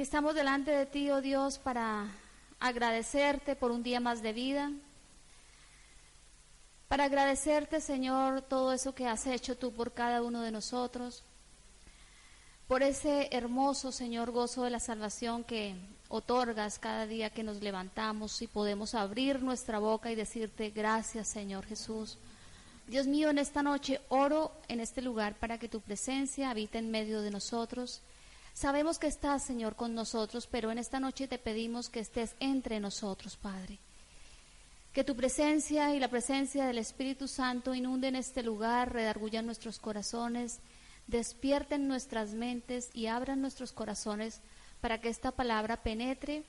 Estamos delante de ti, oh Dios, para agradecerte por un día más de vida, para agradecerte, Señor, todo eso que has hecho tú por cada uno de nosotros, por ese hermoso, Señor, gozo de la salvación que otorgas cada día que nos levantamos y podemos abrir nuestra boca y decirte gracias, Señor Jesús. Dios mío, en esta noche oro en este lugar para que tu presencia habite en medio de nosotros. Sabemos que estás, Señor, con nosotros, pero en esta noche te pedimos que estés entre nosotros, Padre. Que tu presencia y la presencia del Espíritu Santo inunden este lugar, redarguyan nuestros corazones, despierten nuestras mentes y abran nuestros corazones para que esta palabra penetre.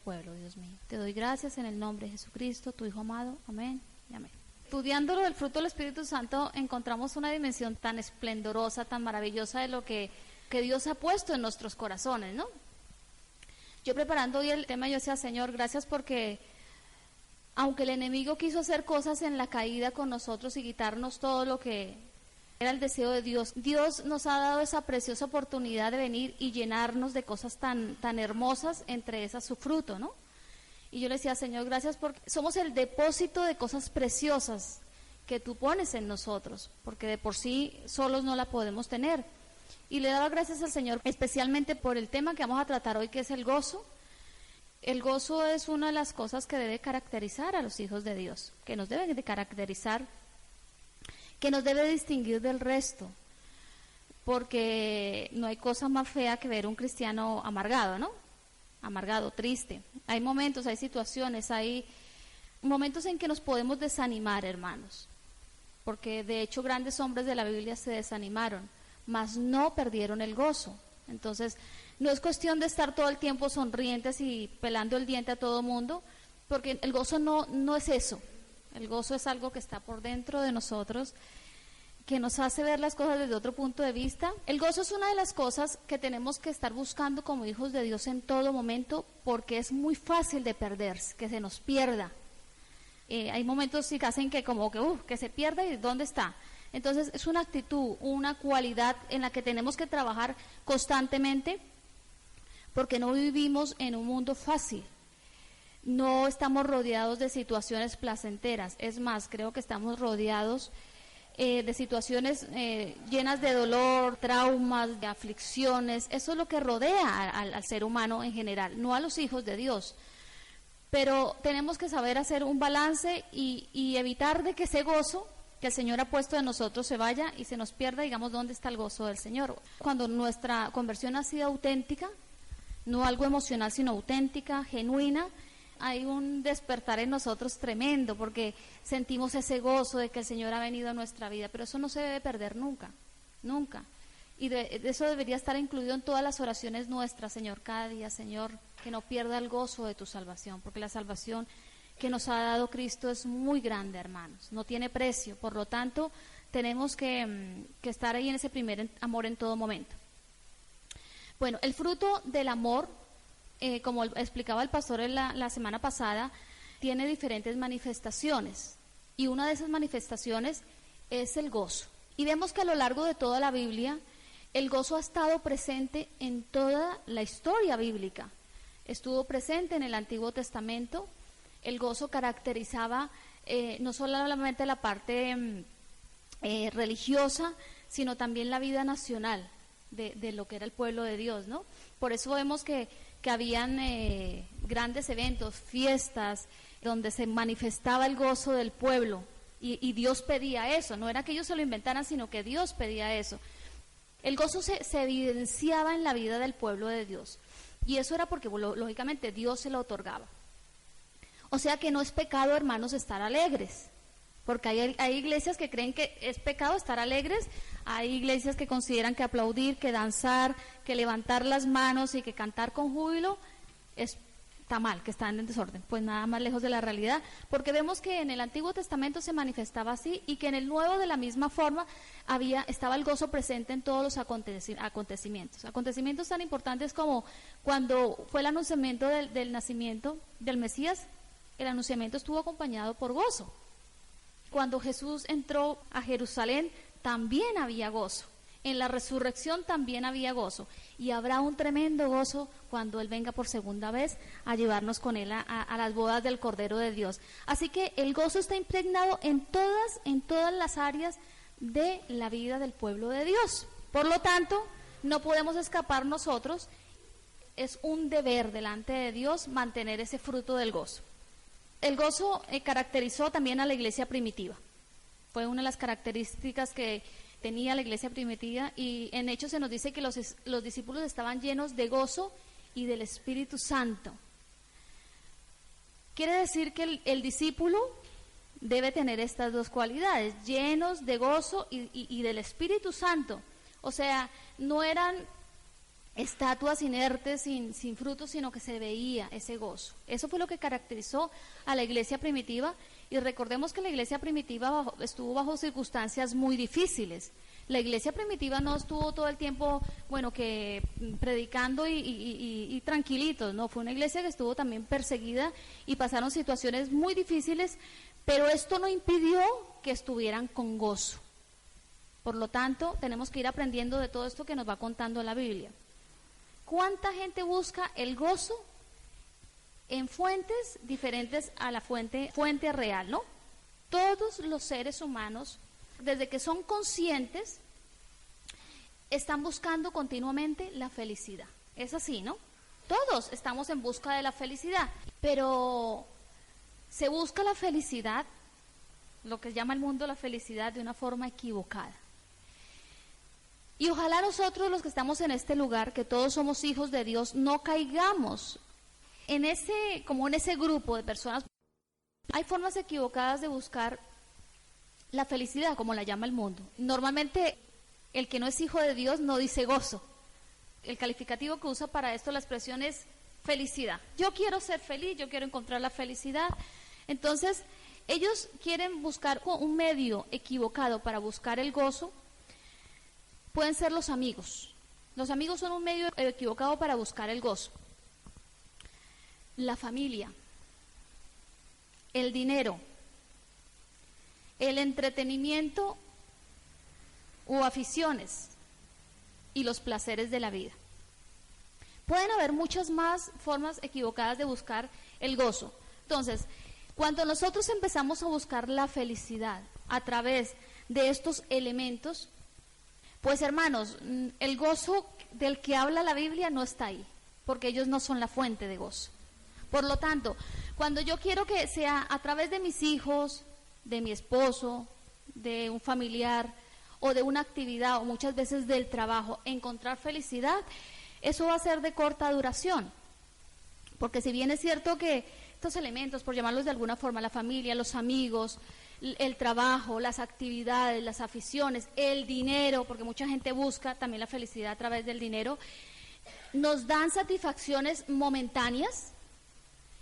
Pueblo, Dios mío, te doy gracias en el nombre de Jesucristo, tu Hijo amado. Amén y amén. Estudiando lo del fruto del Espíritu Santo, encontramos una dimensión tan esplendorosa, tan maravillosa de lo que Dios ha puesto en nuestros corazones, ¿no? Yo preparando hoy el tema, yo decía, Señor, gracias porque aunque el enemigo quiso hacer cosas en la caída con nosotros y quitarnos todo lo que era el deseo de Dios, Dios nos ha dado esa preciosa oportunidad de venir y llenarnos de cosas tan hermosas, entre esas su fruto, ¿no? Y yo le decía, Señor, gracias porque somos el depósito de cosas preciosas que tú pones en nosotros, porque de por sí solos no la podemos tener. Y le daba gracias al Señor especialmente por el tema que vamos a tratar hoy, que es el gozo. El gozo es una de las cosas que debe caracterizar a los hijos de Dios, que nos debe de caracterizar, que nos debe distinguir del resto, porque no hay cosa más fea que ver un cristiano amargado, ¿no? Amargado, triste. Hay momentos, hay situaciones, hay momentos en que nos podemos desanimar, hermanos, porque de hecho grandes hombres de la Biblia se desanimaron, mas no perdieron el gozo. Entonces, no es cuestión de estar todo el tiempo sonrientes y pelando el diente a todo mundo, porque el gozo no es eso. El gozo es algo que está por dentro de nosotros, que nos hace ver las cosas desde otro punto de vista. El gozo es una de las cosas que tenemos que estar buscando como hijos de Dios en todo momento, porque es muy fácil de perderse, que se nos pierda. Hay momentos que hacen que como que se pierda y ¿dónde está? Entonces es una actitud, una cualidad en la que tenemos que trabajar constantemente, porque no vivimos en un mundo fácil. No estamos rodeados de situaciones placenteras, es más, creo que estamos rodeados de situaciones llenas de dolor, traumas, de aflicciones. Eso es lo que rodea al ser humano en general, no a los hijos de Dios. Pero tenemos que saber hacer un balance y evitar de que ese gozo que el Señor ha puesto en nosotros se vaya y se nos pierda, digamos, ¿dónde está el gozo del Señor? Cuando nuestra conversión ha sido auténtica, no algo emocional, sino auténtica, genuina, hay un despertar en nosotros tremendo, porque sentimos ese gozo de que el Señor ha venido a nuestra vida, pero eso no se debe perder nunca, nunca. Y de eso debería estar incluido en todas las oraciones nuestras, Señor, cada día, Señor, que no pierda el gozo de tu salvación, porque la salvación que nos ha dado Cristo es muy grande, hermanos, no tiene precio, por lo tanto, tenemos que estar ahí en ese primer amor en todo momento. Bueno, el fruto del amor, como explicaba el pastor la semana pasada, tiene diferentes manifestaciones, y una de esas manifestaciones es el gozo. Y vemos que a lo largo de toda la Biblia, el gozo ha estado presente en toda la historia bíblica. Estuvo presente en el Antiguo Testamento. El gozo caracterizaba no solamente la parte religiosa, sino también la vida nacional de lo que era el pueblo de Dios, ¿no? Por eso vemos que habían grandes eventos, fiestas, donde se manifestaba el gozo del pueblo, y Dios pedía eso, no era que ellos se lo inventaran, sino que Dios pedía eso. El gozo se evidenciaba en la vida del pueblo de Dios, y eso era porque lógicamente Dios se lo otorgaba. O sea que no es pecado, hermanos, estar alegres, porque hay iglesias que creen que es pecado estar alegres, hay iglesias que consideran que aplaudir, que danzar, que levantar las manos y que cantar con júbilo está mal, que están en desorden. Pues nada más lejos de la realidad, porque vemos que en el Antiguo Testamento se manifestaba así, y que en el Nuevo de la misma forma estaba el gozo presente en todos los acontecimientos tan importantes como cuando fue el anunciamiento del nacimiento del Mesías. El anunciamiento estuvo acompañado por gozo. Cuando Jesús entró a Jerusalén, también había gozo. En la resurrección también había gozo, y habrá un tremendo gozo cuando Él venga por segunda vez a llevarnos con Él a las bodas del Cordero de Dios. Así que el gozo está impregnado en todas las áreas de la vida del pueblo de Dios. Por lo tanto, no podemos escapar nosotros. Es un deber delante de Dios mantener ese fruto del gozo. El gozo caracterizó también a la iglesia primitiva. Fue una de las características que tenía la iglesia primitiva, y en Hechos se nos dice que los discípulos estaban llenos de gozo y del Espíritu Santo. Quiere decir que el discípulo debe tener estas dos cualidades, llenos de gozo y del Espíritu Santo. O sea, no eran estatuas inertes sin frutos, sino que se veía ese gozo. Eso fue lo que caracterizó a la iglesia primitiva, y recordemos que la iglesia primitiva estuvo bajo circunstancias muy difíciles. La iglesia primitiva no estuvo todo el tiempo, que predicando y tranquilitos, no, fue una iglesia que estuvo también perseguida y pasaron situaciones muy difíciles, pero esto no impidió que estuvieran con gozo. Por lo tanto, tenemos que ir aprendiendo de todo esto que nos va contando la Biblia. ¿Cuánta gente busca el gozo en fuentes diferentes a la fuente real, no? Todos los seres humanos, desde que son conscientes, están buscando continuamente la felicidad. Es así, ¿no? Todos estamos en busca de la felicidad, pero se busca la felicidad, lo que llama el mundo la felicidad, de una forma equivocada. Y ojalá nosotros, los que estamos en este lugar, que todos somos hijos de Dios, no caigamos en ese grupo de personas. Hay formas equivocadas de buscar la felicidad, como la llama el mundo. Normalmente, el que no es hijo de Dios no dice gozo. El calificativo que usa para esto la expresión es felicidad. Yo quiero ser feliz, yo quiero encontrar la felicidad. Entonces, ellos quieren buscar un medio equivocado para buscar el gozo. Pueden ser los amigos. Los amigos son un medio equivocado para buscar el gozo. La familia, el dinero, el entretenimiento u aficiones y los placeres de la vida. Pueden haber muchas más formas equivocadas de buscar el gozo. Entonces, cuando nosotros empezamos a buscar la felicidad a través de estos elementos, pues hermanos, el gozo del que habla la Biblia no está ahí, porque ellos no son la fuente de gozo. Por lo tanto, cuando yo quiero que sea a través de mis hijos, de mi esposo, de un familiar o de una actividad, o muchas veces del trabajo, encontrar felicidad, eso va a ser de corta duración. Porque si bien es cierto que estos elementos, por llamarlos de alguna forma, la familia, los amigos, el trabajo, las actividades, las aficiones, el dinero, porque mucha gente busca también la felicidad a través del dinero, nos dan satisfacciones momentáneas.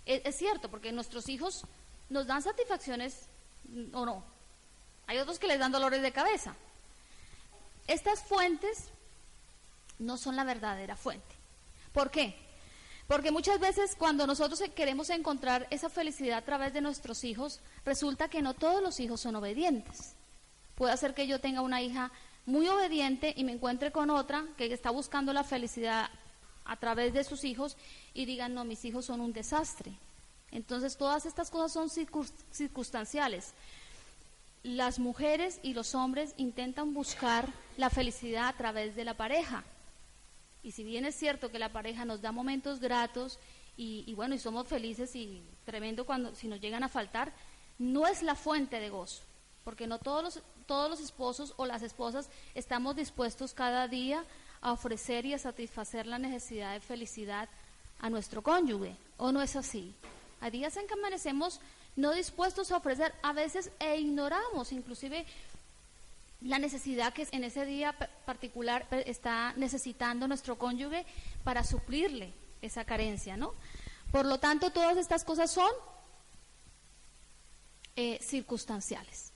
Es cierto, porque nuestros hijos nos dan satisfacciones o no. Hay otros que les dan dolores de cabeza. Estas fuentes no son la verdadera fuente. ¿Por qué? Porque muchas veces cuando nosotros queremos encontrar esa felicidad a través de nuestros hijos, resulta que no todos los hijos son obedientes. Puede ser que yo tenga una hija muy obediente y me encuentre con otra que está buscando la felicidad a través de sus hijos y digan, no, mis hijos son un desastre. Entonces todas estas cosas son circunstanciales. Las mujeres y los hombres intentan buscar la felicidad a través de la pareja. Y si bien es cierto que la pareja nos da momentos gratos y somos felices y tremendo si nos llegan a faltar, no es la fuente de gozo, porque no todos los esposos o las esposas estamos dispuestos cada día a ofrecer y a satisfacer la necesidad de felicidad a nuestro cónyuge, ¿o no es así? Hay días en que amanecemos no dispuestos a ofrecer a veces ignoramos inclusive la necesidad que en ese día particular está necesitando nuestro cónyuge para suplirle esa carencia, ¿no? Por lo tanto, todas estas cosas son circunstanciales.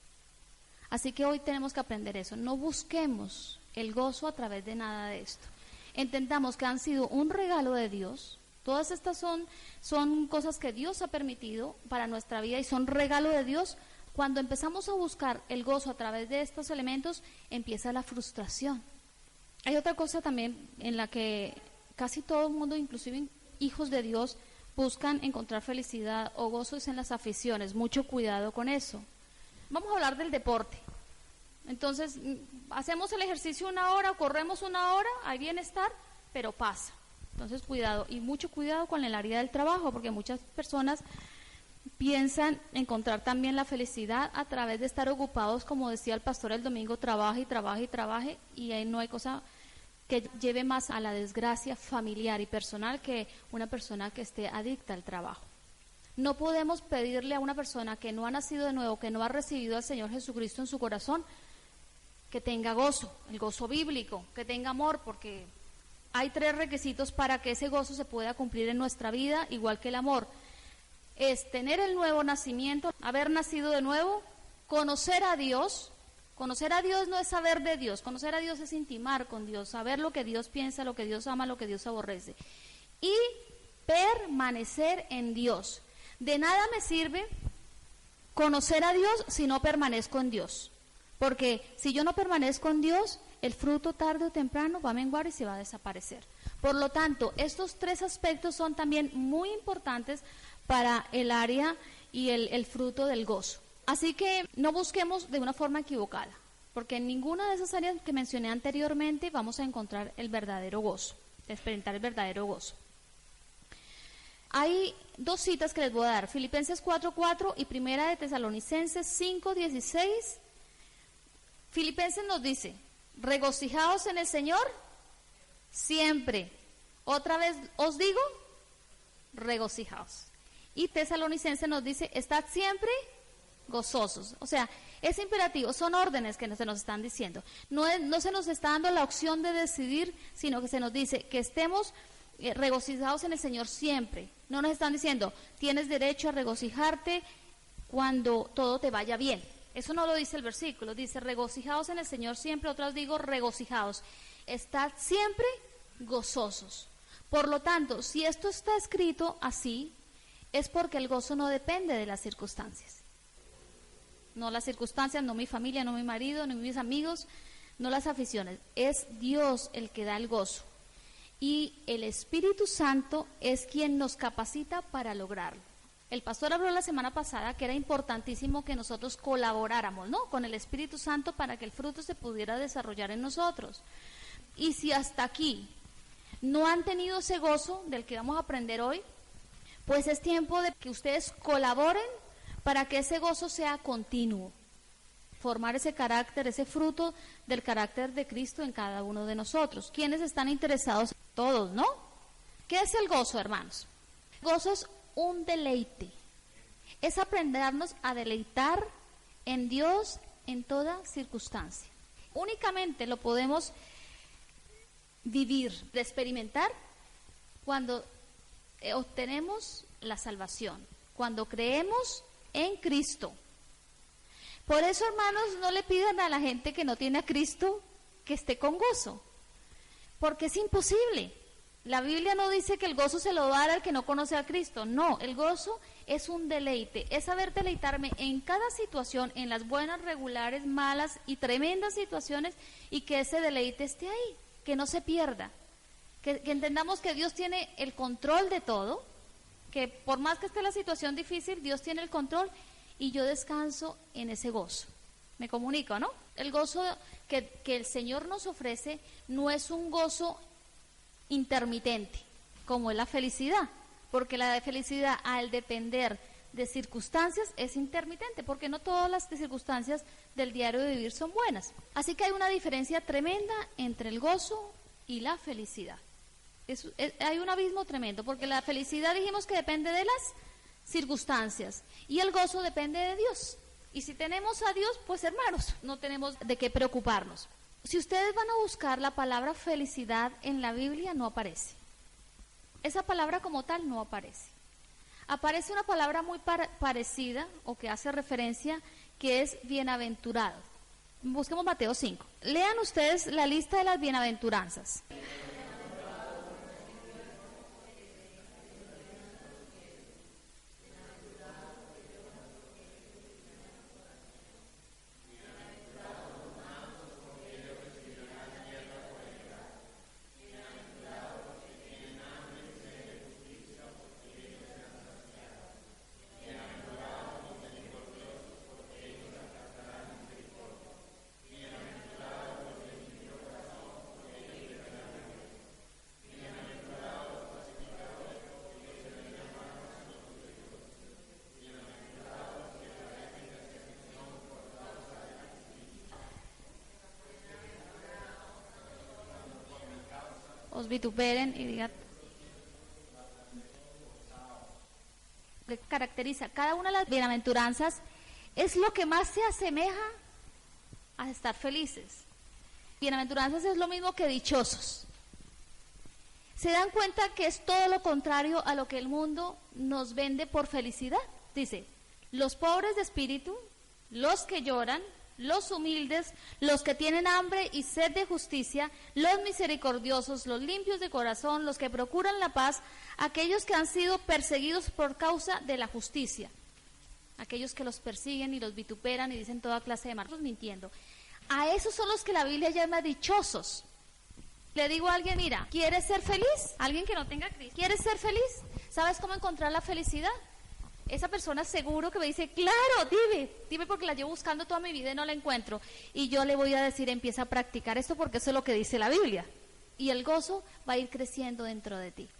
Así que hoy tenemos que aprender eso. No busquemos el gozo a través de nada de esto. Entendamos que han sido un regalo de Dios. Todas estas son cosas que Dios ha permitido para nuestra vida y son regalo de Dios. Cuando empezamos a buscar el gozo a través de estos elementos, empieza la frustración. Hay otra cosa también en la que casi todo el mundo, inclusive hijos de Dios, buscan encontrar felicidad o gozos en las aficiones. Mucho cuidado con eso. Vamos a hablar del deporte. Entonces, hacemos el ejercicio 1 hora o corremos 1 hora, hay bienestar, pero pasa. Entonces, cuidado y mucho cuidado con el área del trabajo, porque muchas personas piensan encontrar también la felicidad a través de estar ocupados, como decía el pastor el domingo, trabaje y trabaje y trabaje, y ahí no hay cosa que lleve más a la desgracia familiar y personal que una persona que esté adicta al trabajo. No podemos pedirle a una persona que no ha nacido de nuevo, que no ha recibido al Señor Jesucristo en su corazón, que tenga gozo, el gozo bíblico, que tenga amor, porque hay 3 requisitos para que ese gozo se pueda cumplir en nuestra vida, igual que el amor. Es tener el nuevo nacimiento, haber nacido de nuevo, conocer a Dios. Conocer a Dios no es saber de Dios, conocer a Dios es intimar con Dios, saber lo que Dios piensa, lo que Dios ama, lo que Dios aborrece. Y permanecer en Dios. De nada me sirve conocer a Dios si no permanezco en Dios. Porque si yo no permanezco en Dios, el fruto tarde o temprano va a menguar y se va a desaparecer. Por lo tanto, estos 3 aspectos son también muy importantes para el área y el fruto del gozo. Así que no busquemos de una forma equivocada, porque en ninguna de esas áreas que mencioné anteriormente vamos a encontrar el verdadero gozo, experimentar el verdadero gozo. Hay 2 citas que les voy a dar, Filipenses 4:4 y Primera de Tesalonicenses 5:16. Filipenses nos dice, regocijaos en el Señor siempre. Otra vez os digo, regocijaos. Y Tesalonicenses nos dice, estad siempre gozosos. O sea, es imperativo, son órdenes que se nos están diciendo. No se nos está dando la opción de decidir, sino que se nos dice que estemos regocijados en el Señor siempre. No nos están diciendo, tienes derecho a regocijarte cuando todo te vaya bien. Eso no lo dice el versículo, dice regocijados en el Señor siempre, otras digo regocijados. Estad siempre gozosos. Por lo tanto, si esto está escrito así, es porque el gozo no depende de las circunstancias. No las circunstancias, no mi familia, no mi marido, no mis amigos, no las aficiones. Es Dios el que da el gozo. Y el Espíritu Santo es quien nos capacita para lograrlo. El pastor habló la semana pasada que era importantísimo que nosotros colaboráramos, ¿no?, con el Espíritu Santo para que el fruto se pudiera desarrollar en nosotros. Y si hasta aquí no han tenido ese gozo del que vamos a aprender hoy, pues es tiempo de que ustedes colaboren para que ese gozo sea continuo. Formar ese carácter, ese fruto del carácter de Cristo en cada uno de nosotros. ¿Quiénes están interesados? Todos, ¿no? ¿Qué es el gozo, hermanos? Gozo es un deleite. Es aprendernos a deleitar en Dios en toda circunstancia. Únicamente lo podemos vivir, experimentar cuando obtenemos la salvación, cuando creemos en Cristo. Por eso, hermanos, no le pidan a la gente que no tiene a Cristo que esté con gozo, porque es imposible. La Biblia no dice que el gozo se lo va a dar al que no conoce a Cristo. No, el gozo es un deleite, es saber deleitarme en cada situación, en las buenas, regulares, malas y tremendas situaciones, y que ese deleite esté ahí, que no se pierda, que entendamos que Dios tiene el control de todo, que por más que esté la situación difícil, Dios tiene el control y yo descanso en ese gozo. Me comunico, ¿no? El gozo que el Señor nos ofrece no es un gozo intermitente, como es la felicidad, porque la felicidad, al depender de circunstancias, es intermitente, porque no todas las circunstancias del diario de vivir son buenas. Así que hay una diferencia tremenda entre el gozo y la felicidad. Hay un abismo tremendo, porque la felicidad dijimos que depende de las circunstancias y el gozo depende de Dios. Y si tenemos a Dios, pues hermanos, no tenemos de qué preocuparnos. Si ustedes van a buscar la palabra felicidad en la Biblia, no aparece. Esa palabra como tal no aparece. Aparece una palabra muy parecida o que hace referencia, que es bienaventurado. Busquemos Mateo 5. Lean ustedes la lista de las bienaventuranzas. os vituperen y digan, le caracteriza. Cada una de las bienaventuranzas es lo que más se asemeja a estar felices. Bienaventuranzas es lo mismo que dichosos. ¿Se dan cuenta que es todo lo contrario a lo que el mundo nos vende por felicidad? Dice, los pobres de espíritu, los que lloran, los humildes, los que tienen hambre y sed de justicia, los misericordiosos, los limpios de corazón, los que procuran la paz, aquellos que han sido perseguidos por causa de la justicia, aquellos que los persiguen y los vituperan y dicen toda clase de malos mintiendo. A esos son los que la Biblia llama dichosos. Le digo a alguien, mira, ¿quieres ser feliz? Alguien que no tenga Cristo, ¿quieres ser feliz? ¿Sabes cómo encontrar la felicidad? Esa persona seguro que me dice, claro, dime porque la llevo buscando toda mi vida y no la encuentro. Y yo le voy a decir, empieza a practicar esto porque eso es lo que dice la Biblia. Y el gozo va a ir creciendo dentro de ti.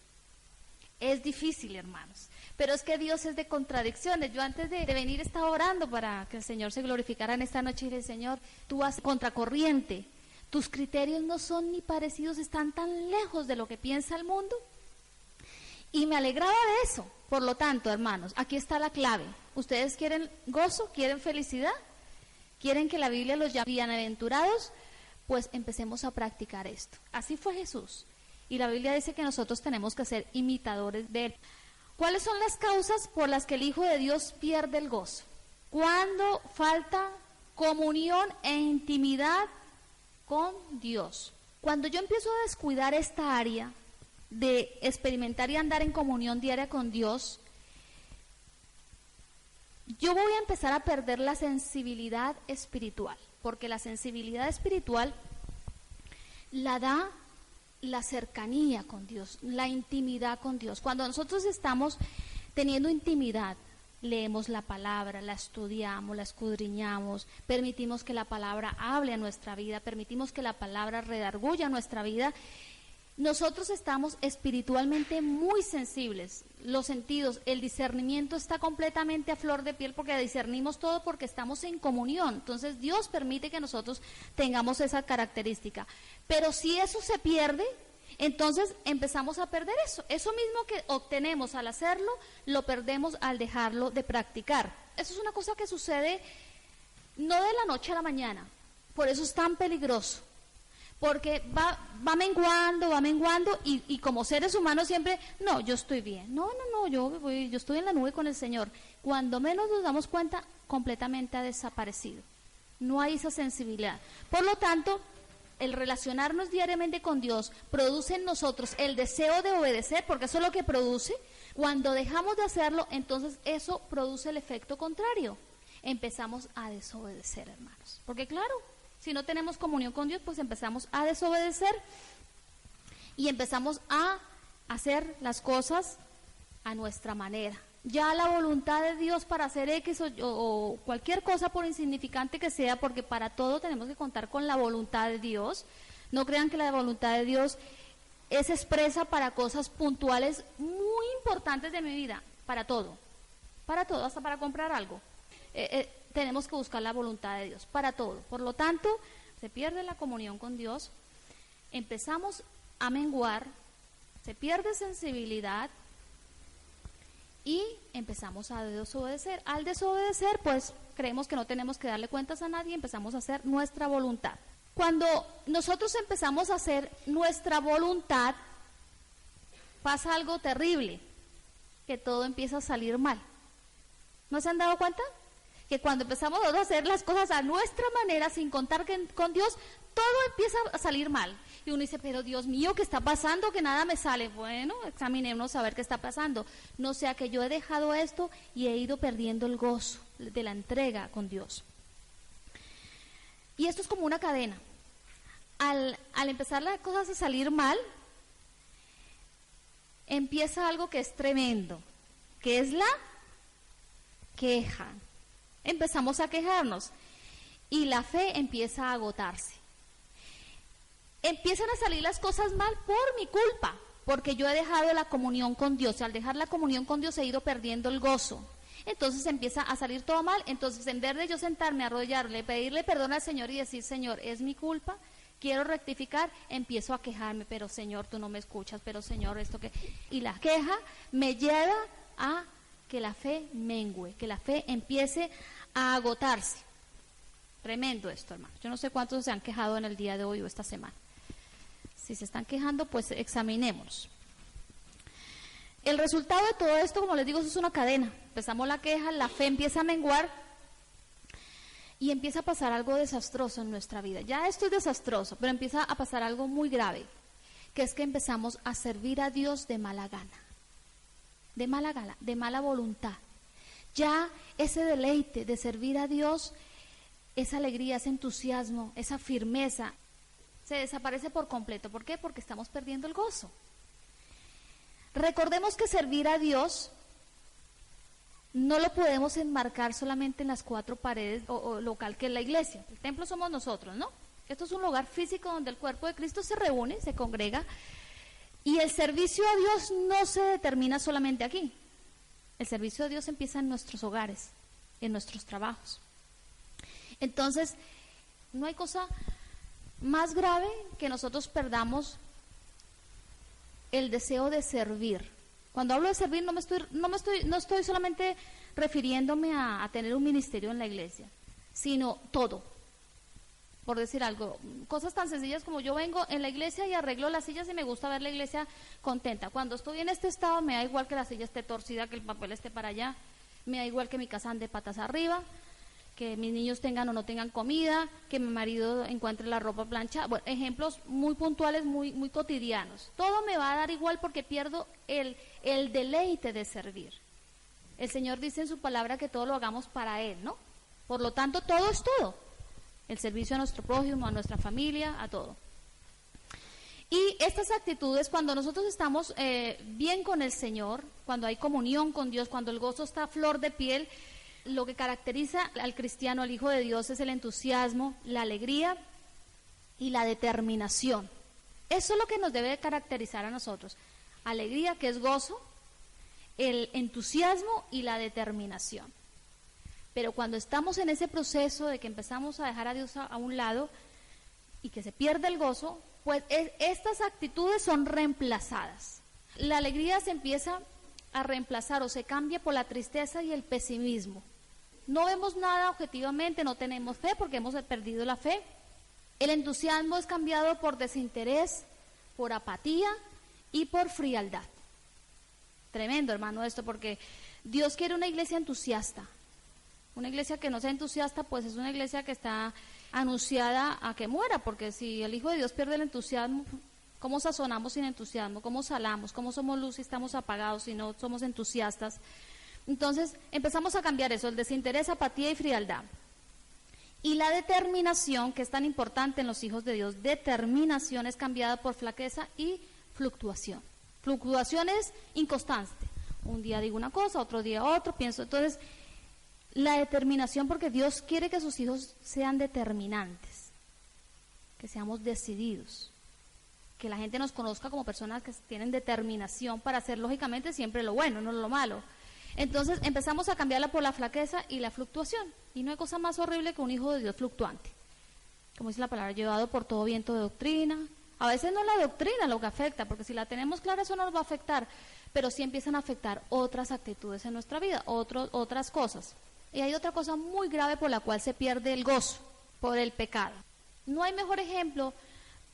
Es difícil, hermanos, pero es que Dios es de contradicciones. Yo antes de venir estaba orando para que el Señor se glorificara en esta noche y dije, Señor, tú vas contracorriente. Tus criterios no son ni parecidos, están tan lejos de lo que piensa el mundo. Y me alegraba de eso. Por lo tanto, hermanos, aquí está la clave. ¿Ustedes quieren gozo? ¿Quieren felicidad? ¿Quieren que la Biblia los llame bienaventurados? Pues empecemos a practicar esto. Así fue Jesús. Y la Biblia dice que nosotros tenemos que ser imitadores de Él. ¿Cuáles son las causas por las que el Hijo de Dios pierde el gozo? Cuando falta comunión e intimidad con Dios. Cuando yo empiezo a descuidar esta área de experimentar y andar en comunión diaria con Dios, yo voy a empezar a perder la sensibilidad espiritual, porque la sensibilidad espiritual la da la cercanía con Dios, la intimidad con Dios. Cuando nosotros estamos teniendo intimidad, leemos la palabra, la estudiamos, la escudriñamos, permitimos que la palabra hable a nuestra vida, permitimos que la palabra redarguya nuestra vida, nosotros estamos espiritualmente muy sensibles, los sentidos, el discernimiento está completamente a flor de piel porque discernimos todo porque estamos en comunión. Entonces Dios permite que nosotros tengamos esa característica. Pero si eso se pierde, entonces empezamos a perder eso. Eso mismo que obtenemos al hacerlo, lo perdemos al dejarlo de practicar. Eso es una cosa que sucede no de la noche a la mañana. Por eso es tan peligroso. Porque va menguando y como seres humanos siempre, no, yo estoy bien, no, yo estoy en la nube con el Señor. Cuando menos nos damos cuenta, completamente ha desaparecido. No hay esa sensibilidad. Por lo tanto, el relacionarnos diariamente con Dios produce en nosotros el deseo de obedecer, porque eso es lo que produce. Cuando dejamos de hacerlo, entonces eso produce el efecto contrario. Empezamos a desobedecer, hermanos. Porque claro, si no tenemos comunión con Dios, pues empezamos a desobedecer y empezamos a hacer las cosas a nuestra manera. Ya la voluntad de Dios para hacer X o cualquier cosa, por insignificante que sea, porque para todo tenemos que contar con la voluntad de Dios. No crean que la voluntad de Dios es expresa para cosas puntuales muy importantes de mi vida, para todo, hasta para comprar algo. Tenemos que buscar la voluntad de Dios para todo. Por lo tanto, se pierde la comunión con Dios, empezamos a menguar, se pierde sensibilidad y empezamos a desobedecer. Al desobedecer, pues creemos que no tenemos que darle cuentas a nadie, empezamos a hacer nuestra voluntad. Cuando nosotros empezamos a hacer nuestra voluntad, pasa algo terrible, que todo empieza a salir mal. ¿No se han dado cuenta? Que cuando empezamos a hacer las cosas a nuestra manera, sin contar con Dios, todo empieza a salir mal. Y uno dice, pero Dios mío, ¿qué está pasando? Que nada me sale. Bueno, examinémonos a ver qué está pasando. No sea que yo he dejado esto y he ido perdiendo el gozo de la entrega con Dios. Y esto es como una cadena. Al empezar las cosas a salir mal, empieza algo que es tremendo, que es la queja. Empezamos a quejarnos y la fe empieza a agotarse. Empiezan a salir las cosas mal por mi culpa, porque yo he dejado la comunión con Dios. Y al dejar la comunión con Dios he ido perdiendo el gozo. Entonces empieza a salir todo mal. Entonces, en vez de yo sentarme, arrodillarle, pedirle perdón al Señor y decir, Señor, es mi culpa quiero rectificar, empiezo a quejarme, pero Señor, tú no me escuchas, pero Señor, esto que... Y la queja me lleva a que la fe mengüe, que la fe empiece a agotarse. Tremendo esto, hermano. Yo no sé cuántos se han quejado en el día de hoy o esta semana. Si se están quejando, pues examinémonos. El resultado de todo esto, como les digo, es una cadena. Empezamos la queja, la fe empieza a menguar y empieza a pasar algo desastroso en nuestra vida. Ya esto es desastroso, pero empieza a pasar algo muy grave, que es que empezamos a servir a Dios de mala gana, de mala voluntad. Ya ese deleite de servir a Dios, esa alegría, ese entusiasmo, esa firmeza, se desaparece por completo. ¿Por qué? Porque estamos perdiendo el gozo. Recordemos que servir a Dios no lo podemos enmarcar solamente en las cuatro paredes o local que es la iglesia. El templo somos nosotros, ¿no? Esto es un lugar físico donde el cuerpo de Cristo se reúne, se congrega, y el servicio a Dios no se determina solamente aquí. El servicio a Dios empieza en nuestros hogares, en nuestros trabajos. Entonces, no hay cosa más grave que nosotros perdamos el deseo de servir. Cuando hablo de servir no estoy solamente refiriéndome a tener un ministerio en la iglesia, sino todo. Por decir algo, cosas tan sencillas como yo vengo en la iglesia y arreglo las sillas y me gusta ver la iglesia contenta. Cuando estoy en este estado me da igual que la silla esté torcida, que el papel esté para allá, me da igual que mi casa ande patas arriba, que mis niños tengan o no tengan comida, que mi marido encuentre la ropa planchada. Bueno, ejemplos muy puntuales, muy cotidianos. Todo me va a dar igual porque pierdo el deleite de servir. El Señor dice en su palabra que todo lo hagamos para Él, ¿no? Por lo tanto, todo es todo. El servicio a nuestro prójimo, a nuestra familia, a todo. Y estas actitudes, cuando nosotros estamos bien con el Señor, cuando hay comunión con Dios, cuando el gozo está a flor de piel, lo que caracteriza al cristiano, al Hijo de Dios, es el entusiasmo, la alegría y la determinación. Eso es lo que nos debe caracterizar a nosotros. Alegría, que es gozo, el entusiasmo y la determinación. Pero cuando estamos en ese proceso de que empezamos a dejar a Dios a un lado y que se pierde el gozo, pues estas actitudes son reemplazadas. La alegría se empieza a reemplazar o se cambia por la tristeza y el pesimismo. No vemos nada objetivamente, no tenemos fe porque hemos perdido la fe. El entusiasmo es cambiado por desinterés, por apatía y por frialdad. Tremendo, hermano, esto, porque Dios quiere una iglesia entusiasta. Una iglesia que no sea entusiasta, pues es una iglesia que está anunciada a que muera, porque si el Hijo de Dios pierde el entusiasmo, ¿cómo sazonamos sin entusiasmo? ¿Cómo salamos? ¿Cómo somos luz si estamos apagados, si no somos entusiastas? Entonces empezamos a cambiar eso, el desinterés, apatía y frialdad. Y la determinación, que es tan importante en los hijos de Dios, determinación es cambiada por flaqueza y fluctuación. Fluctuación es inconstante. Un día digo una cosa, otro día otro, pienso. Entonces, la determinación, porque Dios quiere que sus hijos sean determinantes, que seamos decididos, que la gente nos conozca como personas que tienen determinación para hacer lógicamente siempre lo bueno, no lo malo. Entonces empezamos a cambiarla por la flaqueza y la fluctuación, y no hay cosa más horrible que un hijo de Dios fluctuante, como dice la palabra, llevado por todo viento de doctrina. A veces no es la doctrina lo que afecta, porque si la tenemos clara eso no nos va a afectar, pero sí empiezan a afectar otras actitudes en nuestra vida, otras cosas. Y hay otra cosa muy grave por la cual se pierde el gozo, por el pecado. No hay mejor ejemplo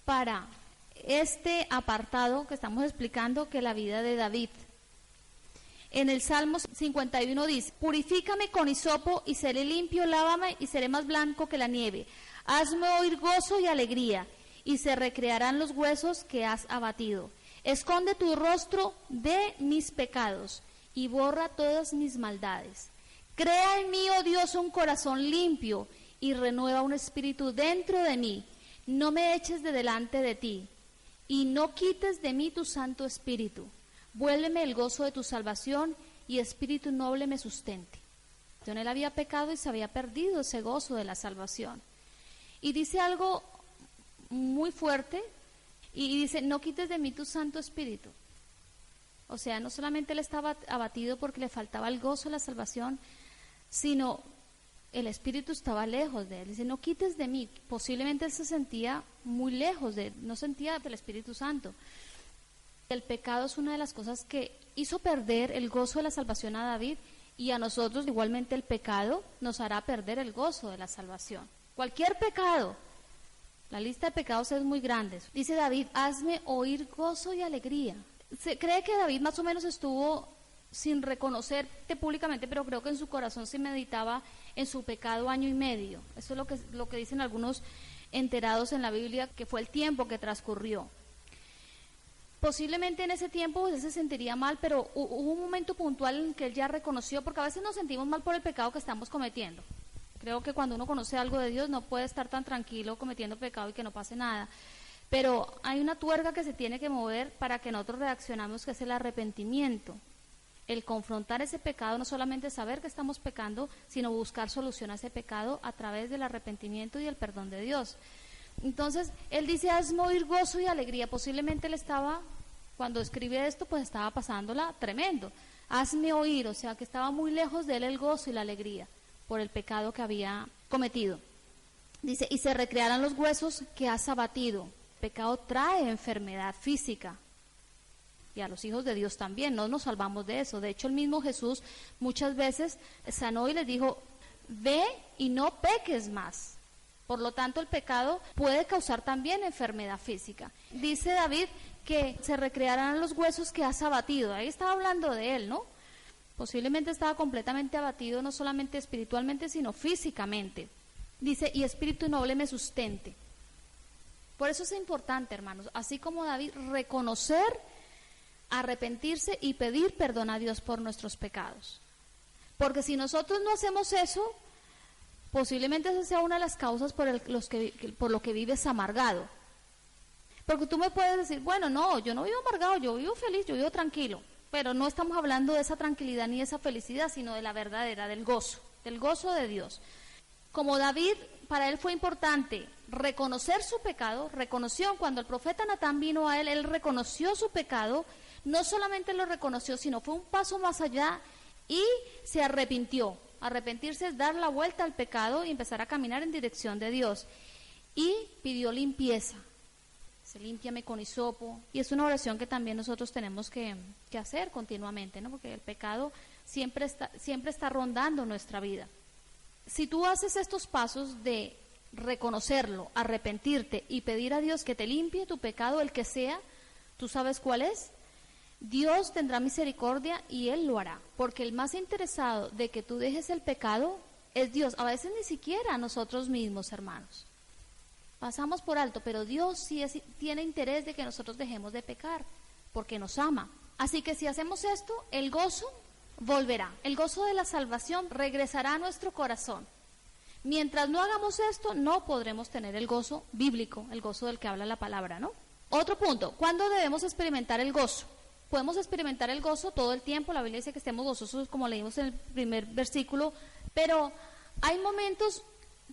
para este apartado que estamos explicando que la vida de David. En el Salmo 51 dice: purifícame con hisopo y seré limpio, lávame y seré más blanco que la nieve. Hazme oír gozo y alegría, y se recrearán los huesos que has abatido. Esconde tu rostro de mis pecados y borra todas mis maldades. Crea en mí, oh Dios, un corazón limpio y renueva un espíritu dentro de mí. No me eches de delante de ti y no quites de mí tu Santo Espíritu. Vuélveme el gozo de tu salvación y espíritu noble me sustente. Entonces él había pecado y se había perdido ese gozo de la salvación. Y dice algo muy fuerte y dice: no quites de mí tu Santo Espíritu. O sea, no solamente él estaba abatido porque le faltaba el gozo de la salvación, sino el Espíritu estaba lejos de él. Dice, no quites de mí. Posiblemente él se sentía muy lejos de él, no sentía del Espíritu Santo. El pecado es una de las cosas que hizo perder el gozo de la salvación a David, y a nosotros igualmente el pecado nos hará perder el gozo de la salvación. Cualquier pecado, la lista de pecados es muy grande. Dice David, hazme oír gozo y alegría. Se cree que David más o menos estuvo sin reconocerte públicamente, pero creo que en su corazón se meditaba en su pecado 1 año y medio. Eso es lo que dicen algunos enterados en la Biblia, que fue el tiempo que transcurrió. Posiblemente en ese tiempo él se sentiría mal, pero hubo un momento puntual en que él ya reconoció, porque a veces nos sentimos mal por el pecado que estamos cometiendo. Creo que cuando uno conoce algo de Dios no puede estar tan tranquilo cometiendo pecado y que no pase nada. Pero hay una tuerca que se tiene que mover para que nosotros reaccionemos, que es el arrepentimiento. El confrontar ese pecado, no solamente saber que estamos pecando, sino buscar solución a ese pecado a través del arrepentimiento y el perdón de Dios. Entonces, él dice, hazme oír gozo y alegría. Posiblemente él estaba, cuando escribe esto, pues estaba pasándola tremendo. Hazme oír, o sea, que estaba muy lejos de él el gozo y la alegría por el pecado que había cometido. Dice, y se recrearán los huesos que has abatido. Pecado trae enfermedad física. Y a los hijos de Dios también, no nos salvamos de eso. De hecho, el mismo Jesús muchas veces sanó y les dijo, ve y no peques más. Por lo tanto, el pecado puede causar también enfermedad física. Dice David que se recrearán los huesos que has abatido. Ahí estaba hablando de él, ¿no? Posiblemente estaba completamente abatido, no solamente espiritualmente, sino físicamente. Dice, y espíritu noble me sustente. Por eso es importante, hermanos, así como David, reconocer, arrepentirse y pedir perdón a Dios por nuestros pecados. Porque si nosotros no hacemos eso, posiblemente esa sea una de las causas por lo que vives amargado. Porque tú me puedes decir, bueno, no, yo no vivo amargado, yo vivo feliz, yo vivo tranquilo. Pero no estamos hablando de esa tranquilidad ni de esa felicidad, sino de la verdadera, del gozo de Dios. Como David, para él fue importante reconocer su pecado, reconoció cuando el profeta Natán vino a él, él reconoció su pecado, no solamente lo reconoció, sino fue un paso más allá y se arrepintió. Arrepentirse es dar la vuelta al pecado y empezar a caminar en dirección de Dios. Y pidió limpieza. Se límpiame con hisopo. Y es una oración que también nosotros tenemos que hacer continuamente, ¿no? Porque el pecado siempre está rondando nuestra vida. Si tú haces estos pasos de reconocerlo, arrepentirte y pedir a Dios que te limpie tu pecado, el que sea, ¿tú sabes cuál es? Dios tendrá misericordia y Él lo hará, porque el más interesado de que tú dejes el pecado es Dios. A veces ni siquiera nosotros mismos, hermanos. Pasamos por alto, pero Dios sí tiene interés de que nosotros dejemos de pecar, porque nos ama. Así que si hacemos esto, el gozo volverá. El gozo de la salvación regresará a nuestro corazón. Mientras no hagamos esto, no podremos tener el gozo bíblico, el gozo del que habla la palabra, ¿no? Otro punto, ¿cuándo debemos experimentar el gozo? Podemos experimentar el gozo todo el tiempo, la Biblia dice que estemos gozosos, como leímos en el primer versículo, pero hay momentos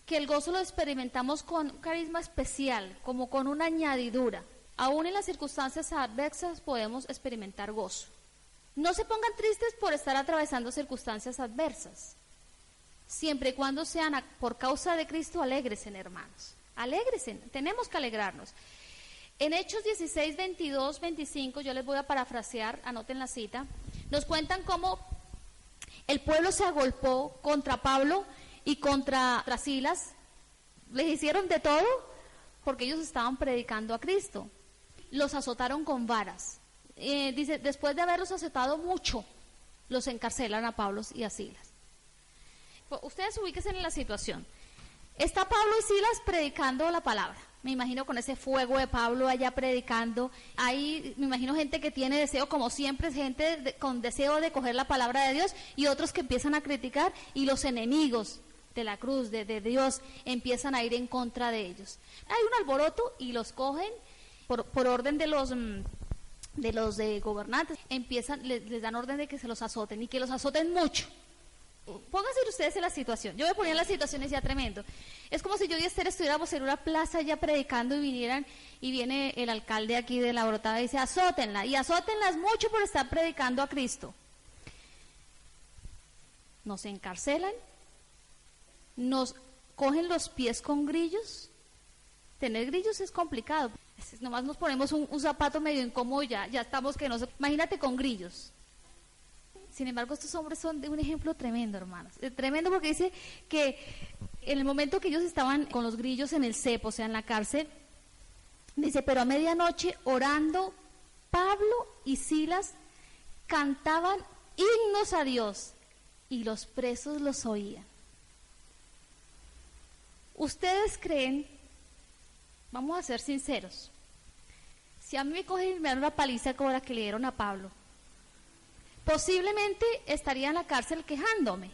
que el gozo lo experimentamos con un carisma especial, como con una añadidura. Aún en las circunstancias adversas podemos experimentar gozo. No se pongan tristes por estar atravesando circunstancias adversas. Siempre y cuando sean por causa de Cristo, alégresen, hermanos. Alégresen, tenemos que alegrarnos. En Hechos 16, 22, 25, yo les voy a parafrasear, anoten la cita, nos cuentan cómo el pueblo se agolpó contra Pablo y contra Silas, les hicieron de todo porque ellos estaban predicando a Cristo, los azotaron con varas, dice, después de haberlos azotado mucho, los encarcelan a Pablo y a Silas. Ustedes ubíquense en la situación, está Pablo y Silas predicando la palabra. Me imagino con ese fuego de Pablo allá predicando. Ahí me imagino gente que tiene deseo, como siempre, gente con deseo de coger la palabra de Dios, y otros que empiezan a criticar, y los enemigos de la cruz, de Dios, empiezan a ir en contra de ellos. Hay un alboroto y los cogen por orden de los gobernantes, les dan orden de que se los azoten y que los azoten mucho. Pónganse ustedes en la situación. Yo me ponía en la situación y decía, tremendo. Es como si yo y Esther estuviéramos en una plaza ya predicando y viene el alcalde aquí de la Brotada y dice, azótenla, y azótenlas mucho por estar predicando a Cristo. Nos encarcelan nos cogen los pies con grillos. Tener grillos es complicado. Nomás nos ponemos un zapato medio incómodo y ya estamos que no sé. Imagínate con grillos. Sin embargo, estos hombres son de un ejemplo tremendo, hermanos. Tremendo porque dice que en el momento que ellos estaban con los grillos en el cepo, o sea, en la cárcel, dice, pero a medianoche orando, Pablo y Silas cantaban himnos a Dios y los presos los oían. ¿Ustedes creen, vamos a ser sinceros, si a mí me cogen y me dan una paliza como la que le dieron a Pablo, posiblemente estaría en la cárcel quejándome?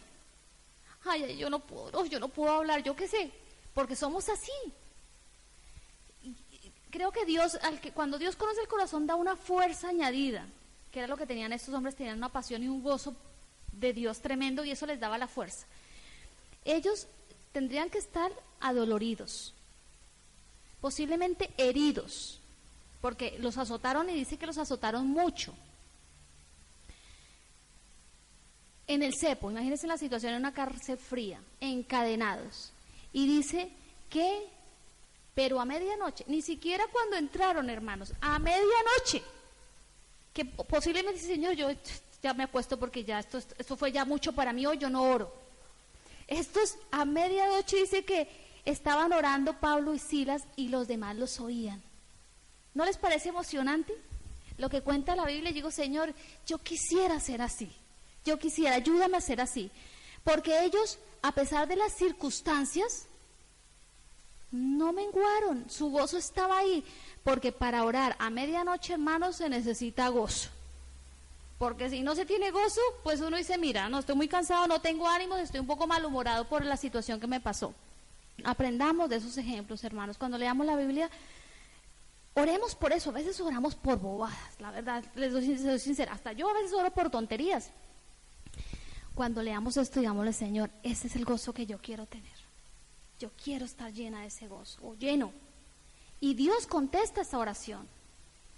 Ay, yo no puedo hablar, yo qué sé, porque somos así. Creo que Dios, cuando Dios conoce el corazón, da una fuerza añadida, que era lo que tenían estos hombres, tenían una pasión y un gozo de Dios tremendo, y eso les daba la fuerza. Ellos tendrían que estar adoloridos, posiblemente heridos, porque los azotaron, y dice que los azotaron mucho. En el cepo, imagínense la situación en una cárcel fría, encadenados, y dice que, pero a medianoche, ni siquiera cuando entraron, hermanos, a medianoche, que posiblemente, Señor, yo ya me acuesto porque ya esto fue ya mucho para mí, hoy yo no oro. Estos a medianoche dice que estaban orando Pablo y Silas y los demás los oían. ¿No les parece emocionante lo que cuenta la Biblia? Y digo, Señor, yo quisiera ser así. Yo quisiera, ayúdame a ser así. Porque ellos, a pesar de las circunstancias, no menguaron. Su gozo estaba ahí. Porque para orar a medianoche, hermanos, se necesita gozo. Porque si no se tiene gozo, pues uno dice, mira, no, estoy muy cansado, no tengo ánimos, estoy un poco malhumorado por la situación que me pasó. Aprendamos de esos ejemplos, hermanos. Cuando leamos la Biblia, oremos por eso. A veces oramos por bobadas, la verdad, les soy sincera. Hasta yo a veces oro por tonterías. Cuando leamos esto, digámosle, Señor, ese es el gozo que yo quiero tener. Yo quiero estar llena de ese gozo, o lleno. Y Dios contesta esa oración.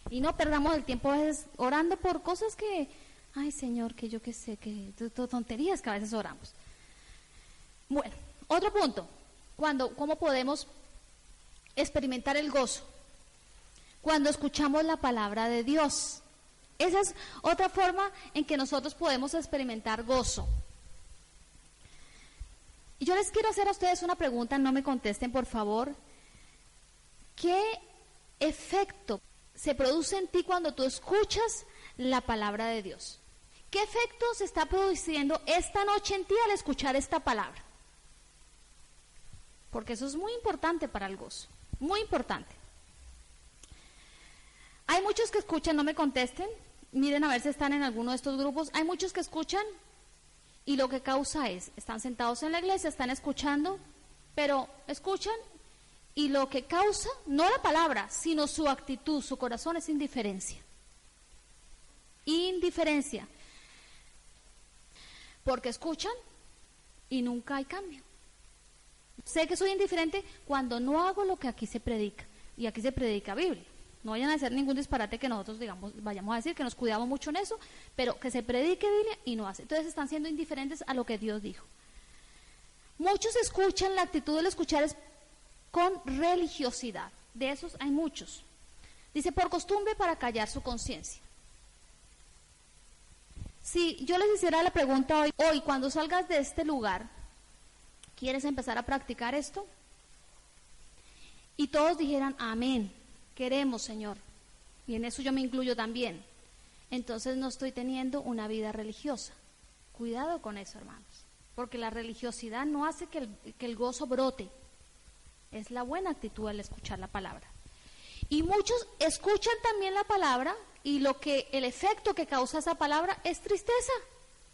Y no perdamos el tiempo a veces orando por cosas que, ay, Señor, que yo qué sé, que tonterías que a veces oramos. Bueno, otro punto. ¿Cómo podemos experimentar el gozo? Cuando escuchamos la palabra de Dios. Esa es otra forma en que nosotros podemos experimentar gozo. Y yo les quiero hacer a ustedes una pregunta, no me contesten por favor. ¿Qué efecto se produce en ti cuando tú escuchas la palabra de Dios? ¿Qué efecto se está produciendo esta noche en ti al escuchar esta palabra? Porque eso es muy importante para el gozo, muy importante. Hay muchos que escuchan, no me contesten, miren a ver si están en alguno de estos grupos. Hay muchos que escuchan y lo que causa están sentados en la iglesia, están escuchando, pero escuchan y lo que causa, no la palabra, sino su actitud, su corazón es indiferencia. Indiferencia. Porque escuchan y nunca hay cambio. Sé que soy indiferente cuando no hago lo que aquí se predica, y aquí se predica Biblia. No vayan a hacer ningún disparate que nosotros vayamos a decir, que nos cuidamos mucho en eso, pero que se predique Biblia y no hace. Entonces están siendo indiferentes a lo que Dios dijo. Muchos escuchan, la actitud del escuchar es con religiosidad. De esos hay muchos. Dice, por costumbre para callar su conciencia. Si yo les hiciera la pregunta hoy, cuando salgas de este lugar, ¿quieres empezar a practicar esto? Y todos dijeran, amén, queremos, Señor. Y en eso yo me incluyo también. Entonces no estoy teniendo una vida religiosa. Cuidado con eso, hermanos. Porque la religiosidad no hace que el gozo brote. Es la buena actitud al escuchar la palabra. Y muchos escuchan también la palabra y el efecto que causa esa palabra es tristeza.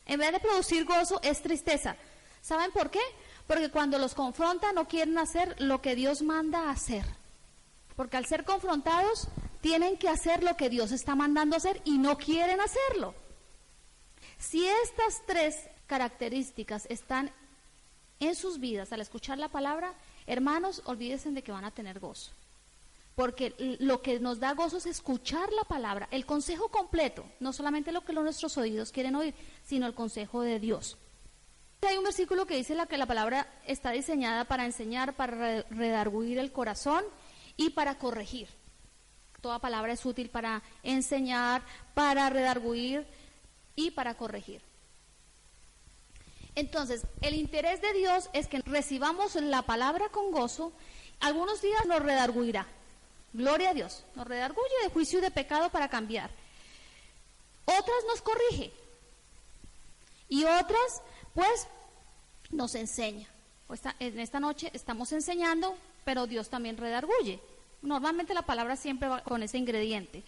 En vez de producir gozo, es tristeza. ¿Saben por qué? Porque cuando los confronta no quieren hacer lo que Dios manda a hacer. Porque al ser confrontados tienen que hacer lo que Dios está mandando a hacer y no quieren hacerlo. Si estas tres características están en sus vidas al escuchar la palabra, hermanos, olvídense de que van a tener gozo. Porque lo que nos da gozo es escuchar la palabra, el consejo completo, no solamente lo que nuestros oídos quieren oír, sino el consejo de Dios. Hay un versículo que dice que la palabra está diseñada para enseñar, para redarguir el corazón y para corregir. Toda palabra es útil para enseñar, para redarguir y para corregir. Entonces, el interés de Dios es que recibamos la palabra con gozo. Algunos días nos redarguirá. Gloria a Dios. Nos redarguye de juicio y de pecado para cambiar. Otras nos corrige. Y otras, pues, nos enseña. En esta noche estamos enseñando, pero Dios también redarguye. Normalmente la palabra siempre va con ese ingrediente.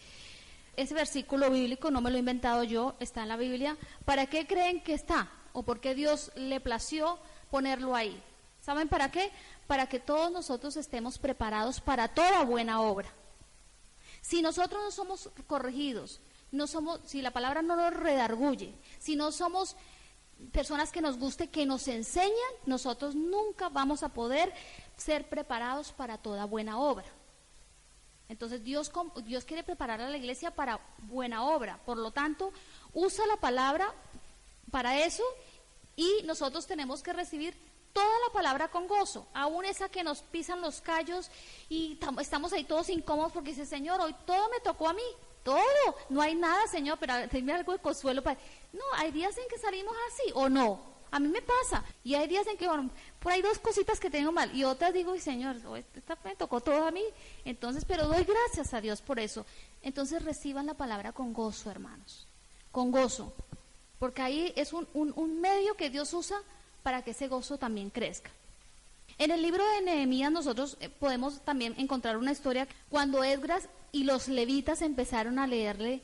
Ese versículo bíblico no me lo he inventado yo, está en la Biblia. ¿Para qué creen que está? ¿O por qué Dios le plació ponerlo ahí? ¿Saben para qué? Para que todos nosotros estemos preparados para toda buena obra. Si nosotros no somos corregidos, si la palabra no nos redarguye, si no somos personas que nos guste, que nos enseñan, nosotros nunca vamos a poder ser preparados para toda buena obra. Entonces Dios quiere preparar a la iglesia para buena obra, por lo tanto, usa la palabra para eso y nosotros tenemos que recibir toda la palabra con gozo, aún esa que nos pisan los callos y estamos ahí todos incómodos porque dice, Señor, hoy todo me tocó a mí, todo, no hay nada, Señor, pero dime algo de consuelo para... No, hay días en que salimos así, o no, a mí me pasa, y hay días en que, bueno, por ahí 2 cositas que tengo mal, y otras digo, Señor, esta me tocó todo a mí, entonces, pero doy gracias a Dios por eso. Entonces reciban la palabra con gozo, hermanos, con gozo, porque ahí es un medio que Dios usa para que ese gozo también crezca. En el libro de Nehemías nosotros podemos también encontrar una historia cuando Esdras y los levitas empezaron a leerle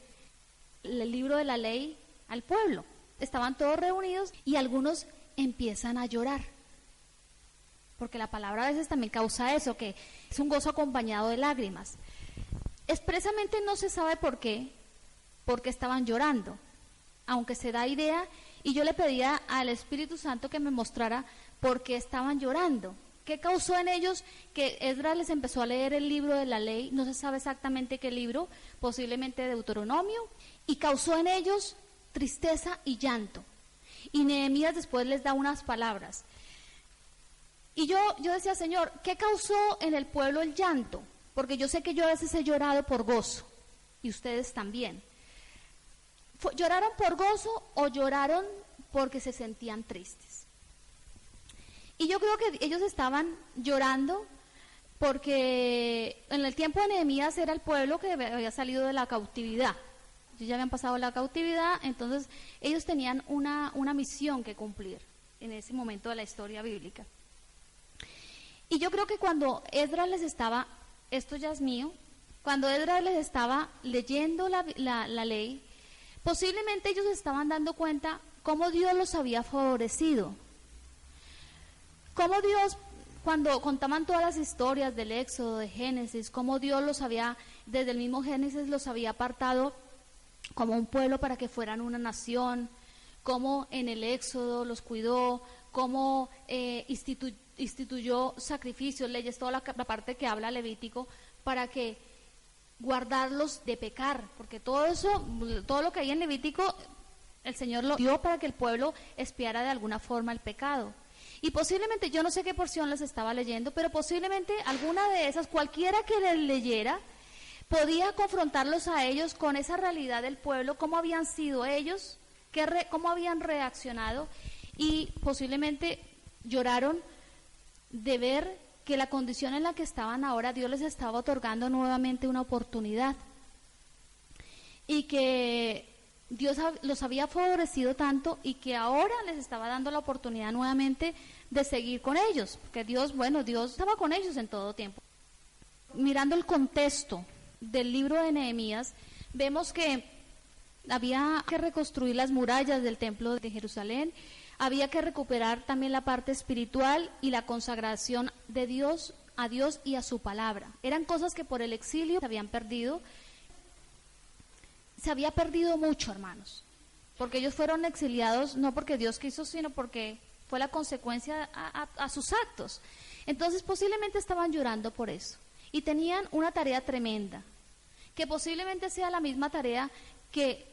el libro de la ley al pueblo. Estaban todos reunidos y algunos empiezan a llorar. Porque la palabra a veces también causa eso, que es un gozo acompañado de lágrimas. Expresamente no se sabe por qué, porque estaban llorando, aunque se da idea, y yo le pedía al Espíritu Santo que me mostrara por qué estaban llorando. ¿Qué causó en ellos que Esdras les empezó a leer el libro de la ley? No se sabe exactamente qué libro, posiblemente Deuteronomio, y causó en ellos tristeza y llanto. Y Nehemías después les da unas palabras. Y yo decía, Señor, ¿qué causó en el pueblo el llanto? Porque yo sé que yo a veces he llorado por gozo, y ustedes también. ¿Lloraron por gozo o lloraron porque se sentían tristes? Y yo creo que ellos estaban llorando porque en el tiempo de Nehemías era el pueblo que había salido de la cautividad. Ellos ya habían pasado la cautividad, entonces ellos tenían una misión que cumplir en ese momento de la historia bíblica. Y yo creo que cuando Esdras les estaba, esto ya es mío, cuando Esdras les estaba leyendo la ley, posiblemente ellos se estaban dando cuenta cómo Dios los había favorecido. Cómo Dios, cuando contaban todas las historias del Éxodo, de Génesis, cómo Dios los había, desde el mismo Génesis los había apartado como un pueblo para que fueran una nación, cómo en el Éxodo los cuidó, cómo instituyó sacrificios, leyes, toda la parte que habla Levítico, para que guardarlos de pecar, porque todo eso, todo lo que hay en Levítico, el Señor lo dio para que el pueblo expiara de alguna forma el pecado. Y posiblemente, yo no sé qué porción les estaba leyendo, pero posiblemente alguna de esas, cualquiera que les leyera, podía confrontarlos a ellos con esa realidad del pueblo, cómo habían sido ellos, cómo habían reaccionado, y posiblemente lloraron de ver que la condición en la que estaban ahora, Dios les estaba otorgando nuevamente una oportunidad, y que Dios los había favorecido tanto y que ahora les estaba dando la oportunidad nuevamente de seguir con ellos, porque Dios estaba con ellos en todo tiempo. Mirando el contexto del libro de Nehemías, vemos que había que reconstruir las murallas del templo de Jerusalén, había que recuperar también la parte espiritual y la consagración de Dios a Dios y a su palabra. Eran cosas que por el exilio se habían perdido. Se había perdido mucho, hermanos, porque ellos fueron exiliados no porque Dios quiso, sino porque fue la consecuencia a sus actos. Entonces posiblemente estaban llorando por eso y tenían una tarea tremenda, que posiblemente sea la misma tarea que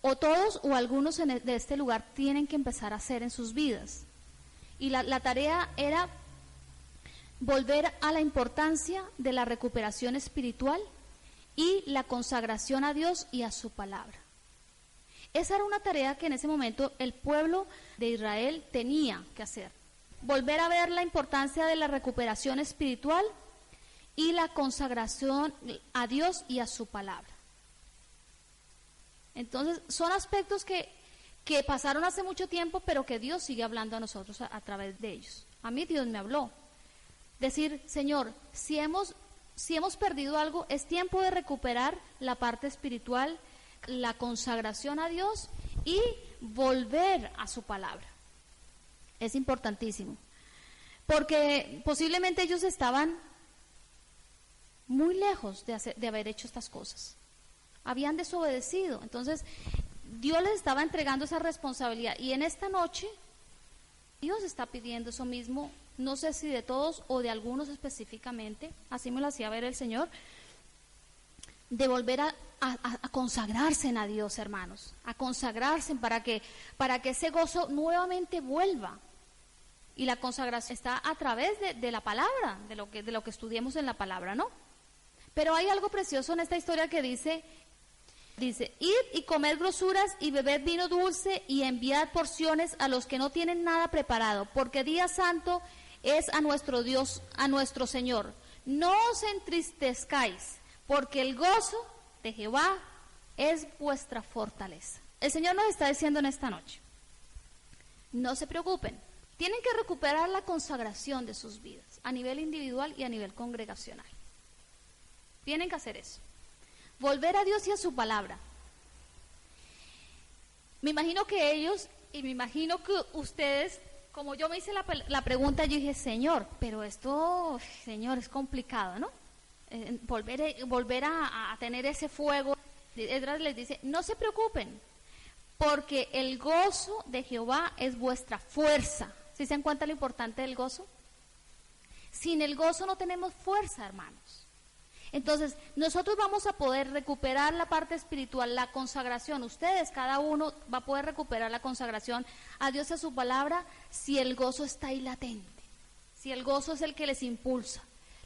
o todos o algunos de este lugar tienen que empezar a hacer en sus vidas. Y la tarea era volver a la importancia de la recuperación espiritual y la consagración a Dios y a su palabra. Esa era una tarea que en ese momento el pueblo de Israel tenía que hacer. Volver a ver la importancia de la recuperación espiritual y la consagración a Dios y a su palabra. Entonces, son aspectos que pasaron hace mucho tiempo, pero que Dios sigue hablando a nosotros a través de ellos. A mí Dios me habló. Decir, Señor, si hemos perdido algo, es tiempo de recuperar la parte espiritual, la consagración a Dios y volver a su palabra. Es importantísimo. Porque posiblemente ellos estaban muy lejos de haber hecho estas cosas. Habían desobedecido. Entonces, Dios les estaba entregando esa responsabilidad. Y en esta noche, Dios está pidiendo eso mismo, no sé si de todos o de algunos específicamente, así me lo hacía ver el Señor, de volver a consagrarse a Dios, hermanos, a consagrarse para que ese gozo nuevamente vuelva. Y la consagración está a través de la palabra, de lo que estudiemos en la palabra, ¿no? Pero hay algo precioso en esta historia que dice, id y comed grosuras y bebed vino dulce y enviad porciones a los que no tienen nada preparado, porque día santo es a nuestro Dios, a nuestro Señor. No os entristezcáis, porque el gozo de Jehová es vuestra fortaleza. El Señor nos está diciendo en esta noche, no se preocupen, tienen que recuperar la consagración de sus vidas, a nivel individual y a nivel congregacional. Tienen que hacer eso. Volver a Dios y a su palabra. Me imagino que ellos, y me imagino que ustedes, como yo me hice la pregunta, yo dije, Señor, pero esto, Señor, es complicado, ¿no? Volver a tener ese fuego. Esdras les dice, no se preocupen, porque el gozo de Jehová es vuestra fuerza. ¿Sí se dan cuenta lo importante del gozo? Sin el gozo no tenemos fuerza, hermanos. Entonces, nosotros vamos a poder recuperar la parte espiritual, la consagración. Ustedes, cada uno, va a poder recuperar la consagración a Dios y a su palabra si el gozo está ahí latente, si el gozo es el que les impulsa.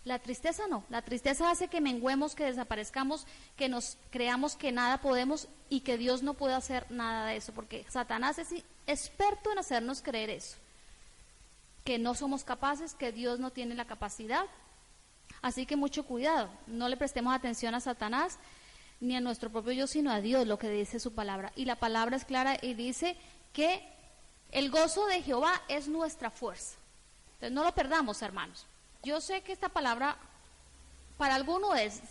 La tristeza no, la tristeza hace que menguemos, que desaparezcamos, que nos creamos que nada podemos y que Dios no puede hacer nada de eso, porque Satanás es experto en hacernos creer eso, que no somos capaces, que Dios no tiene la capacidad. Así que mucho cuidado, no le prestemos atención a Satanás ni a nuestro propio yo, sino a Dios, lo que dice su palabra. Y la palabra es clara y dice que el gozo de Jehová es nuestra fuerza. Entonces no lo perdamos, hermanos. Yo sé que esta palabra para alguno es,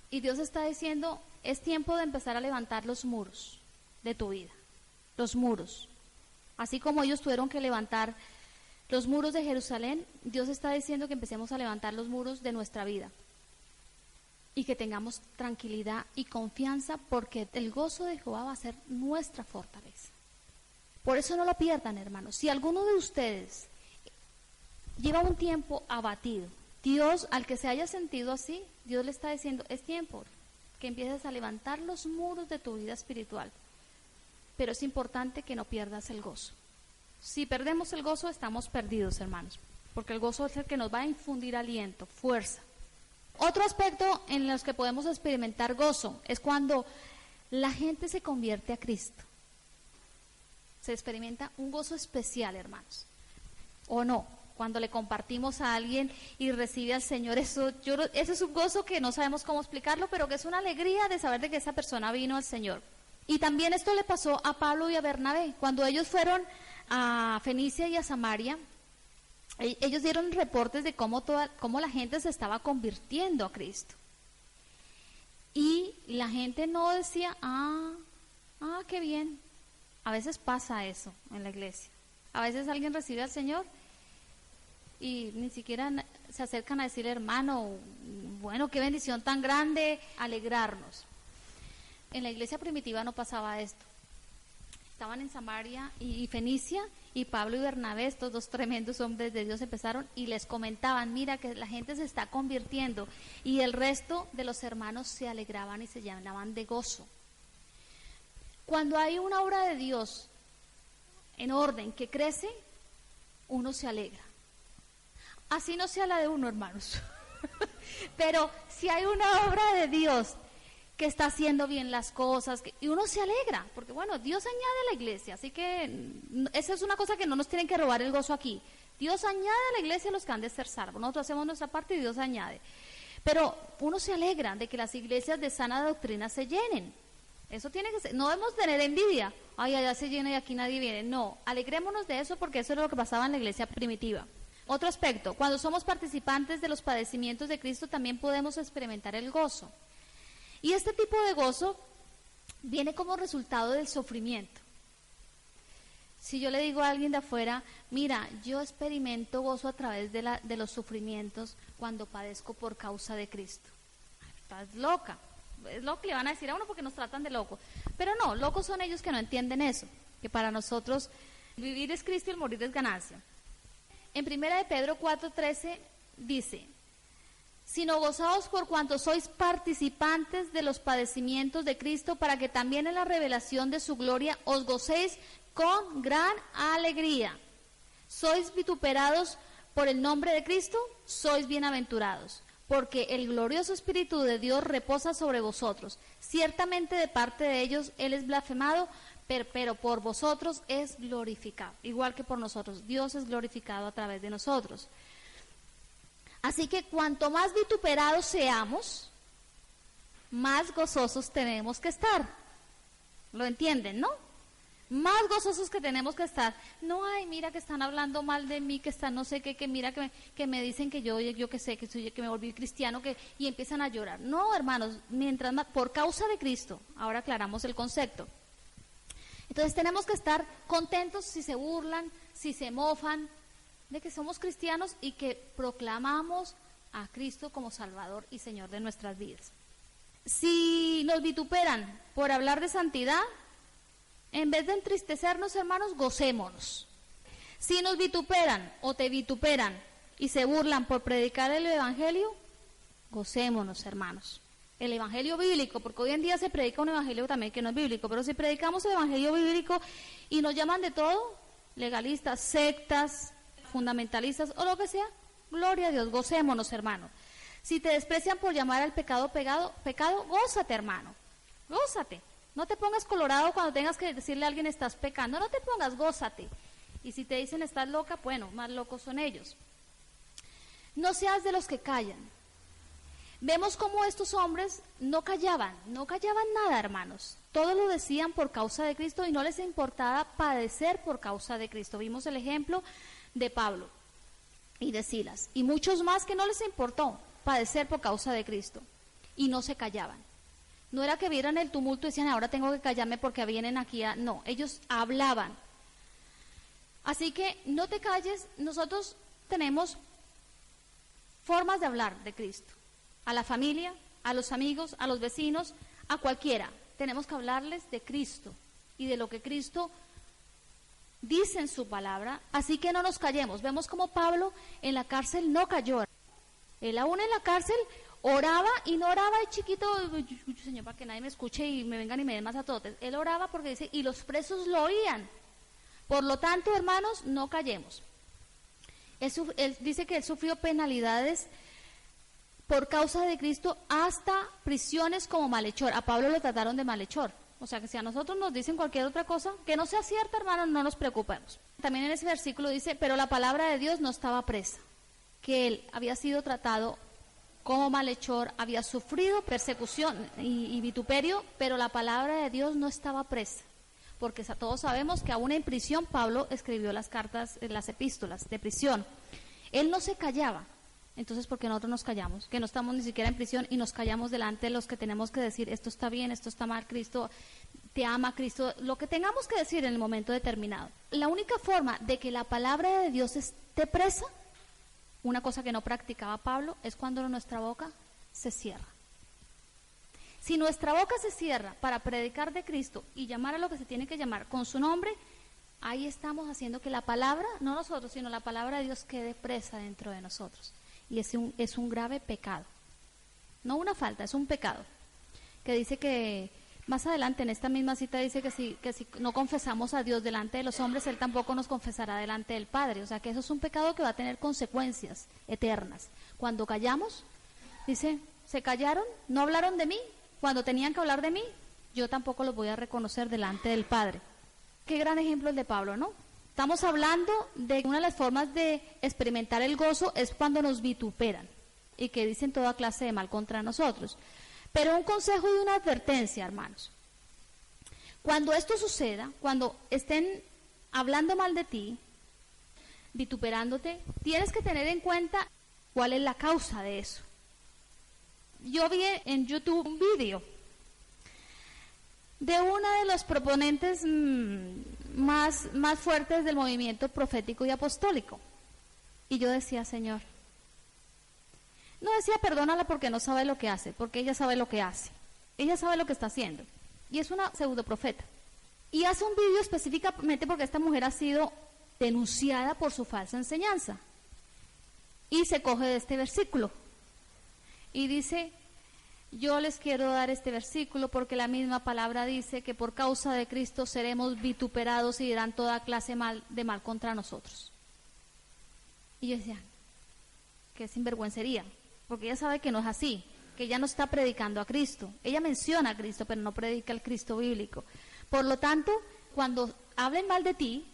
y Dios está diciendo, es tiempo de empezar a levantar los muros de tu vida, los muros. Así como ellos tuvieron que levantar los muros de Jerusalén, Dios está diciendo que empecemos a levantar los muros de nuestra vida y que tengamos tranquilidad y confianza, porque el gozo de Jehová va a ser nuestra fortaleza. Por eso no lo pierdan, hermanos. Si alguno de ustedes lleva un tiempo abatido, Dios, al que se haya sentido así, Dios le está diciendo, es tiempo que empieces a levantar los muros de tu vida espiritual. Pero es importante que no pierdas el gozo. Si perdemos el gozo, estamos perdidos, hermanos, porque el gozo es el que nos va a infundir aliento, fuerza. Otro aspecto en los que podemos experimentar gozo es cuando la gente se convierte a Cristo. Se experimenta un gozo especial, hermanos, ¿o no? Cuando le compartimos a alguien y recibe al Señor, eso es un gozo que no sabemos cómo explicarlo, pero que es una alegría de saber de que esa persona vino al Señor. Y también esto le pasó a Pablo y a Bernabé. Cuando ellos fueron a Fenicia y a Samaria, ellos dieron reportes de cómo la gente se estaba convirtiendo a Cristo. Y la gente no decía, qué bien. A veces pasa eso en la iglesia. A veces alguien recibe al Señor y ni siquiera se acercan a decirle, hermano, bueno, qué bendición tan grande, alegrarnos. En la iglesia primitiva no pasaba esto. Estaban en Samaria y Fenicia, y Pablo y Bernabé, estos dos tremendos hombres de Dios, empezaron y les comentaban, mira que la gente se está convirtiendo, y el resto de los hermanos se alegraban y se llenaban de gozo. Cuando hay una obra de Dios en orden que crece, uno se alegra. Así no sea la de uno, hermanos. Pero si hay una obra de Dios que está haciendo bien las cosas, y uno se alegra, porque bueno, Dios añade a la iglesia, así que esa es una cosa que no nos tienen que robar el gozo aquí. Dios añade a la iglesia los que han de ser salvos. Nosotros hacemos nuestra parte y Dios añade. Pero uno se alegra de que las iglesias de sana doctrina se llenen. Eso tiene que ser. No debemos tener envidia. Ay, allá se llena y aquí nadie viene. No, alegrémonos de eso porque eso es lo que pasaba en la iglesia primitiva. Otro aspecto, cuando somos participantes de los padecimientos de Cristo también podemos experimentar el gozo. Y este tipo de gozo viene como resultado del sufrimiento. Si yo le digo a alguien de afuera, mira, yo experimento gozo a través de los sufrimientos cuando padezco por causa de Cristo. Estás loca. Es lo que le van a decir a uno porque nos tratan de loco. Pero no, locos son ellos que no entienden eso, que para nosotros vivir es Cristo y el morir es ganancia. En 1 de Pedro 4:13 dice, sino gozaos por cuanto sois participantes de los padecimientos de Cristo, para que también en la revelación de su gloria os gocéis con gran alegría. Sois vituperados por el nombre de Cristo, sois bienaventurados, porque el glorioso Espíritu de Dios reposa sobre vosotros. Ciertamente de parte de ellos Él es blasfemado, pero por vosotros es glorificado. Igual que por nosotros, Dios es glorificado a través de nosotros. Así que cuanto más vituperados seamos, más gozosos tenemos que estar. ¿Lo entienden, no? Más gozosos que tenemos que estar. No, ay, mira que están hablando mal de mí, que están no sé qué, que mira que me dicen que yo que sé, que me volví cristiano, y empiezan a llorar. No, hermanos, mientras más, por causa de Cristo, ahora aclaramos el concepto. Entonces tenemos que estar contentos si se burlan, si se mofan, de que somos cristianos y que proclamamos a Cristo como Salvador y Señor de nuestras vidas. Si nos vituperan por hablar de santidad, en vez de entristecernos, hermanos, gocémonos. Si nos vituperan o te vituperan y se burlan por predicar el Evangelio, gocémonos, hermanos. El Evangelio bíblico, porque hoy en día se predica un Evangelio también que no es bíblico, pero si predicamos el Evangelio bíblico y nos llaman de todo, legalistas, sectas, fundamentalistas o lo que sea, gloria a Dios, gocémonos, hermano. Si te desprecian por llamar al pecado pecado, gózate, hermano, gózate. No te pongas colorado cuando tengas que decirle a alguien estás pecando, no te pongas, gózate. Y si te dicen estás loca, bueno, más locos son ellos. No seas de los que callan. Vemos cómo estos hombres no callaban nada, hermanos. Todo lo decían por causa de Cristo y no les importaba padecer por causa de Cristo. Vimos el ejemplo de Pablo y de Silas y muchos más que no les importó padecer por causa de Cristo y no se callaban. No era que vieran el tumulto y decían ahora tengo que callarme porque vienen aquí no, ellos hablaban. Así que no te calles. Nosotros tenemos formas de hablar de Cristo, a la familia, a los amigos, a los vecinos, a cualquiera. Tenemos que hablarles de Cristo y de lo que Cristo dice en su palabra, así que no nos callemos. Vemos como Pablo en la cárcel no cayó. Él aún en la cárcel oraba y no oraba de chiquito, Señor, para que nadie me escuche y me vengan y me den más azotes. Él oraba porque dice, y los presos lo oían. Por lo tanto, hermanos, no callemos. Él dice que él sufrió penalidades por causa de Cristo, hasta prisiones como malhechor. A Pablo lo trataron de malhechor. O sea que si a nosotros nos dicen cualquier otra cosa que no sea cierta, hermanos, no nos preocupemos. También en ese versículo dice, pero la palabra de Dios no estaba presa, que él había sido tratado como malhechor, había sufrido persecución y vituperio, pero la palabra de Dios no estaba presa, porque todos sabemos que aún en prisión Pablo escribió las cartas, las epístolas de prisión. Él no se callaba. Entonces, ¿por qué nosotros nos callamos? Que no estamos ni siquiera en prisión y nos callamos delante de los que tenemos que decir, esto está bien, esto está mal, Cristo te ama, Cristo, lo que tengamos que decir en el momento determinado. La única forma de que la palabra de Dios esté presa, una cosa que no practicaba Pablo, es cuando nuestra boca se cierra. Si nuestra boca se cierra para predicar de Cristo y llamar a lo que se tiene que llamar con su nombre, ahí estamos haciendo que la palabra, no nosotros, sino la palabra de Dios quede presa dentro de nosotros. Y es un grave pecado. No una falta, es un pecado. Que dice que Más adelante en esta misma cita dice que si no confesamos a Dios delante de los hombres, Él tampoco nos confesará delante del Padre. O sea que eso es un pecado que va a tener consecuencias eternas. Cuando callamos, dice, ¿se callaron? ¿No hablaron de mí? Cuando tenían que hablar de mí, yo tampoco los voy a reconocer delante del Padre. Qué gran ejemplo el de Pablo, ¿no? Estamos hablando de una de las formas de experimentar el gozo es cuando nos vituperan y que dicen toda clase de mal contra nosotros. Pero un consejo y una advertencia, hermanos. Cuando esto suceda, cuando estén hablando mal de ti, vituperándote, tienes que tener en cuenta cuál es la causa de eso. Yo vi en YouTube un vídeo de uno de los proponentes más fuertes del movimiento profético y apostólico. Y yo decía, Señor, no decía perdónala porque no sabe lo que hace, porque ella sabe lo que hace. Ella sabe lo que está haciendo. Y es una pseudoprofeta. Y hace un vídeo específicamente porque esta mujer ha sido denunciada por su falsa enseñanza. Y se coge de este versículo. Y dice, yo les quiero dar este versículo porque la misma palabra dice que por causa de Cristo seremos vituperados y dirán toda clase de mal contra nosotros. Y yo decía, qué sinvergüencería, porque ella sabe que no es así, que ella no está predicando a Cristo. Ella menciona a Cristo, pero no predica el Cristo bíblico. Por lo tanto, cuando hablen mal de ti,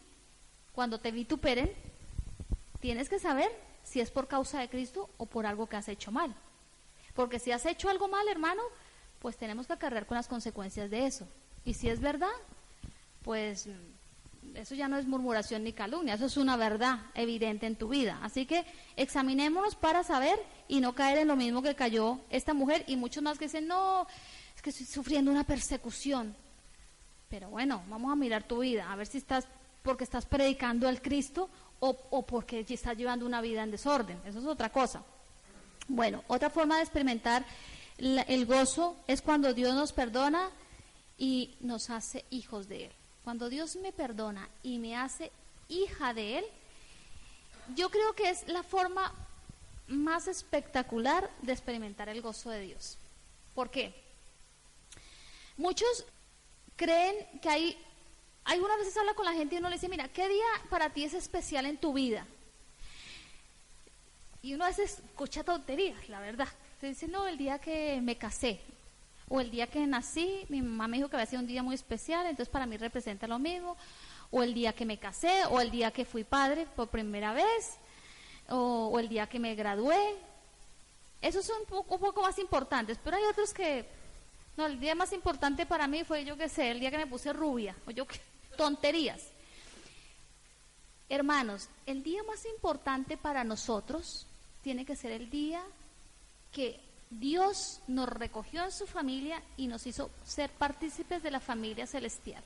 cuando te vituperen, tienes que saber si es por causa de Cristo o por algo que has hecho mal. Porque si has hecho algo mal, hermano, pues tenemos que acarrear con las consecuencias de eso. Y si es verdad, pues eso ya no es murmuración ni calumnia, eso es una verdad evidente en tu vida. Así que examinémonos para saber y no caer en lo mismo que cayó esta mujer y muchos más que dicen, no, es que estoy sufriendo una persecución. Pero bueno, vamos a mirar tu vida, a ver si estás porque estás predicando al Cristo o porque estás llevando una vida en desorden. Eso es otra cosa. Bueno, otra forma de experimentar el gozo es cuando Dios nos perdona y nos hace hijos de Él. Cuando Dios me perdona y me hace hija de Él, yo creo que es la forma más espectacular de experimentar el gozo de Dios. ¿Por qué? Muchos creen que hay algunas veces habla con la gente y uno le dice, mira, ¿qué día para ti es especial en tu vida? Y uno a veces escucha tonterías, la verdad. Se dice, no, el día que me casé, o el día que nací, mi mamá me dijo que había sido un día muy especial, entonces para mí representa lo mismo, o el día que me casé, o el día que fui padre por primera vez, o el día que me gradué. Esos son un poco más importantes, pero hay otros que, no, el día más importante para mí fue, yo qué sé, el día que me puse rubia, o yo qué, tonterías. Hermanos, el día más importante para nosotros tiene que ser el día que Dios nos recogió en su familia y nos hizo ser partícipes de la familia celestial.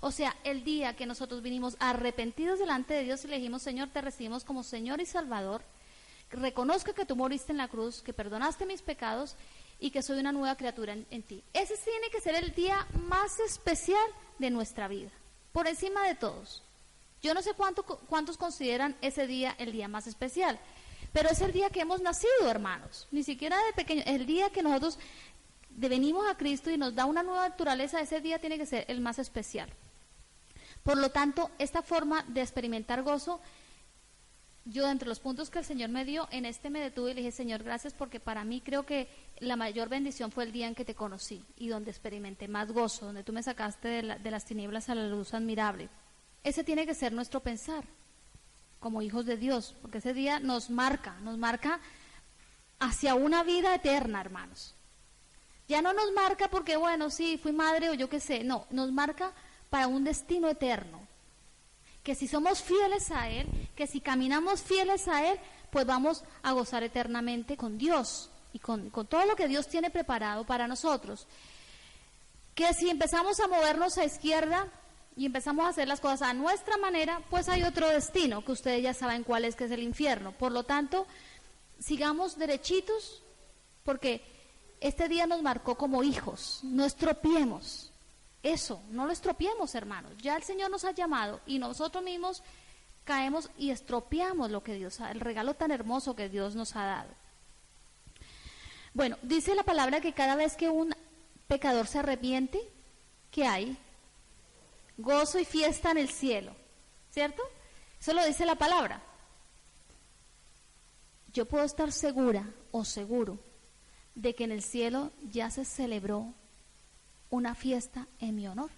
O sea, el día que nosotros vinimos arrepentidos delante de Dios y le dijimos, Señor, te recibimos como Señor y Salvador, reconozco que tú moriste en la cruz, que perdonaste mis pecados y que soy una nueva criatura en ti. Ese tiene que ser el día más especial de nuestra vida, por encima de todos. Yo no sé cuántos consideran ese día el día más especial, pero es el día que hemos nacido, hermanos. Ni siquiera de pequeño, el día que nosotros venimos a Cristo y nos da una nueva naturaleza, ese día tiene que ser el más especial. Por lo tanto, esta forma de experimentar gozo, yo entre los puntos que el Señor me dio, en este me detuve y le dije, Señor, gracias, porque para mí creo que la mayor bendición fue el día en que te conocí y donde experimenté más gozo, donde tú me sacaste de las tinieblas a la luz admirable. Ese tiene que ser nuestro pensar como hijos de Dios, porque ese día nos marca hacia una vida eterna, hermanos. Ya no nos marca porque, bueno, sí, fui madre o yo qué sé, no, nos marca para un destino eterno. Que si somos fieles a Él, que si caminamos fieles a Él, pues vamos a gozar eternamente con Dios y con todo lo que Dios tiene preparado para nosotros. Que si empezamos a movernos a izquierda y empezamos a hacer las cosas a nuestra manera, pues hay otro destino, que ustedes ya saben cuál es, que es el infierno. Por lo tanto, sigamos derechitos, porque este día nos marcó como hijos, no estropiemos. Eso, no lo estropiemos, hermanos. Ya el Señor nos ha llamado y nosotros mismos caemos y estropeamos lo que Dios ha, el regalo tan hermoso que Dios nos ha dado. Bueno, dice la palabra que cada vez que un pecador se arrepiente, ¿qué hay? Gozo y fiesta en el cielo, ¿cierto? Eso lo dice la palabra. Yo puedo estar segura o seguro de que en el cielo ya se celebró una fiesta en mi honor.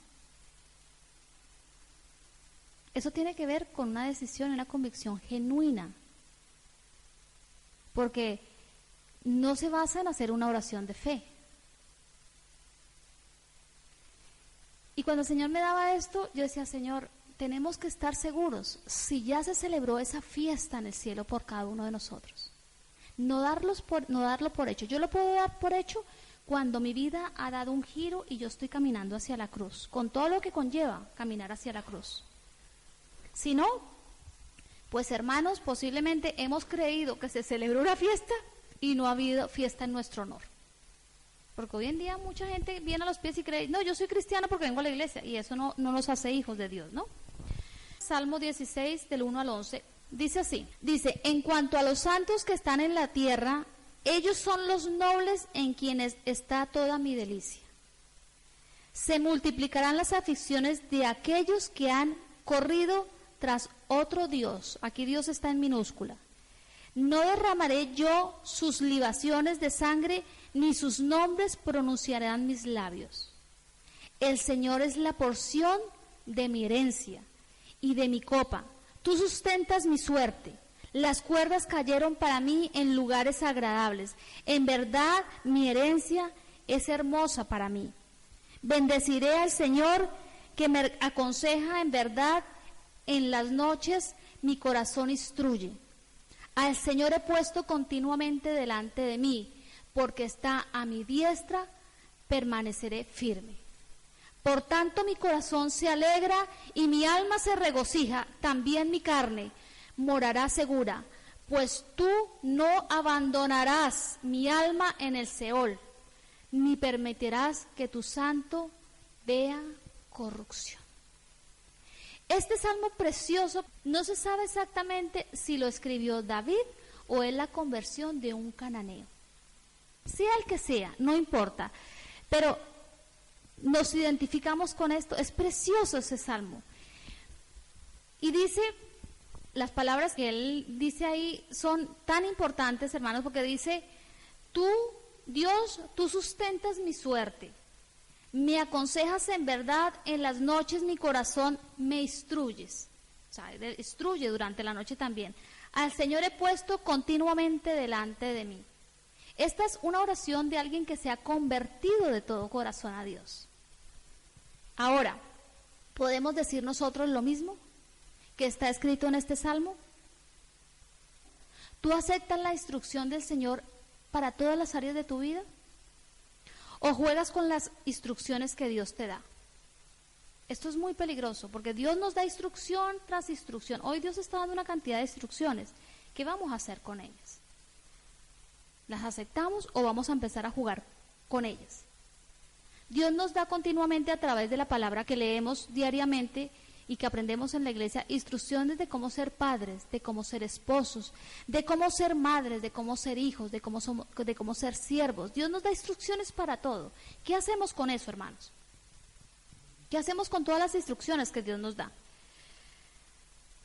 Eso tiene que ver con una decisión y una convicción genuina, porque no se basa en hacer una oración de fe. Y cuando el Señor me daba esto, yo decía, Señor, tenemos que estar seguros si ya se celebró esa fiesta en el cielo por cada uno de nosotros. No darlo por hecho. Yo lo puedo dar por hecho cuando mi vida ha dado un giro y yo estoy caminando hacia la cruz, con todo lo que conlleva caminar hacia la cruz. Si no, pues hermanos, posiblemente hemos creído que se celebró una fiesta y no ha habido fiesta en nuestro honor. Porque hoy en día mucha gente viene a los pies y cree, no, yo soy cristiano porque vengo a la iglesia, y eso no nos hace hijos de Dios, ¿no? Salmo 16, del 1 al 11, dice así, dice, en cuanto a los santos que están en la tierra, ellos son los nobles en quienes está toda mi delicia. Se multiplicarán las aflicciones de aquellos que han corrido tras otro Dios. Aquí Dios está en minúscula. No derramaré yo sus libaciones de sangre, ni sus nombres pronunciarán mis labios. El Señor es la porción de mi herencia y de mi copa. Tú sustentas mi suerte. Las cuerdas cayeron para mí en lugares agradables. En verdad, mi herencia es hermosa para mí. Bendeciré al Señor que me aconseja en verdad. En las noches mi corazón instruye. Al Señor he puesto continuamente delante de mí, porque está a mi diestra, permaneceré firme. Por tanto mi corazón se alegra y mi alma se regocija, también mi carne morará segura, pues tú no abandonarás mi alma en el Seol, ni permitirás que tu santo vea corrupción. Este salmo precioso, no se sabe exactamente si lo escribió David o es la conversión de un cananeo. Sea el que sea, no importa, pero nos identificamos con esto. Es precioso ese salmo. Y dice, las palabras que él dice ahí son tan importantes, hermanos, porque dice, tú, Dios, tú sustentas mi suerte. Me aconsejas en verdad, en las noches mi corazón me instruyes. O sea, instruye durante la noche también. Al Señor he puesto continuamente delante de mí. Esta es una oración de alguien que se ha convertido de todo corazón a Dios. Ahora, ¿podemos decir nosotros lo mismo que está escrito en este salmo? ¿Tú aceptas la instrucción del Señor para todas las áreas de tu vida? ¿O juegas con las instrucciones que Dios te da? Esto es muy peligroso, porque Dios nos da instrucción tras instrucción. Hoy Dios está dando una cantidad de instrucciones. ¿Qué vamos a hacer con ellas? ¿Las aceptamos o vamos a empezar a jugar con ellas? Dios nos da continuamente a través de la palabra que leemos diariamente y que aprendemos en la iglesia, instrucciones de cómo ser padres, de cómo ser esposos, de cómo ser madres, de cómo ser hijos, de cómo ser siervos. Dios nos da instrucciones para todo. ¿Qué hacemos con eso, hermanos? ¿Qué hacemos con todas las instrucciones que Dios nos da?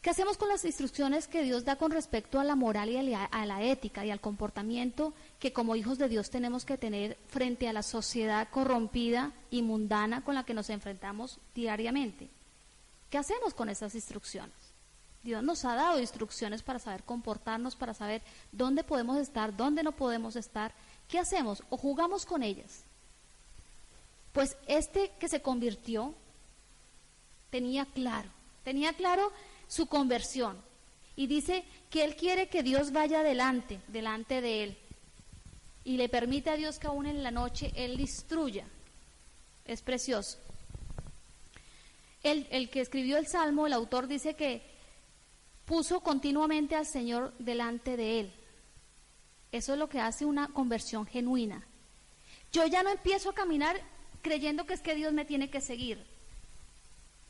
¿Qué hacemos con las instrucciones que Dios da con respecto a la moral y a la ética y al comportamiento que como hijos de Dios tenemos que tener frente a la sociedad corrompida y mundana con la que nos enfrentamos diariamente? ¿Qué hacemos con esas instrucciones? Dios nos ha dado instrucciones para saber comportarnos, para saber dónde podemos estar, dónde no podemos estar. ¿Qué hacemos? ¿O jugamos con ellas? Pues este que se convirtió tenía claro su conversión. Y dice que él quiere que Dios vaya delante de él. Y le permite a Dios que aún en la noche él le instruya. Es precioso. El que escribió el Salmo, el autor, dice que puso continuamente al Señor delante de él. Eso es lo que hace una conversión genuina. Yo ya no empiezo a caminar creyendo que es que Dios me tiene que seguir.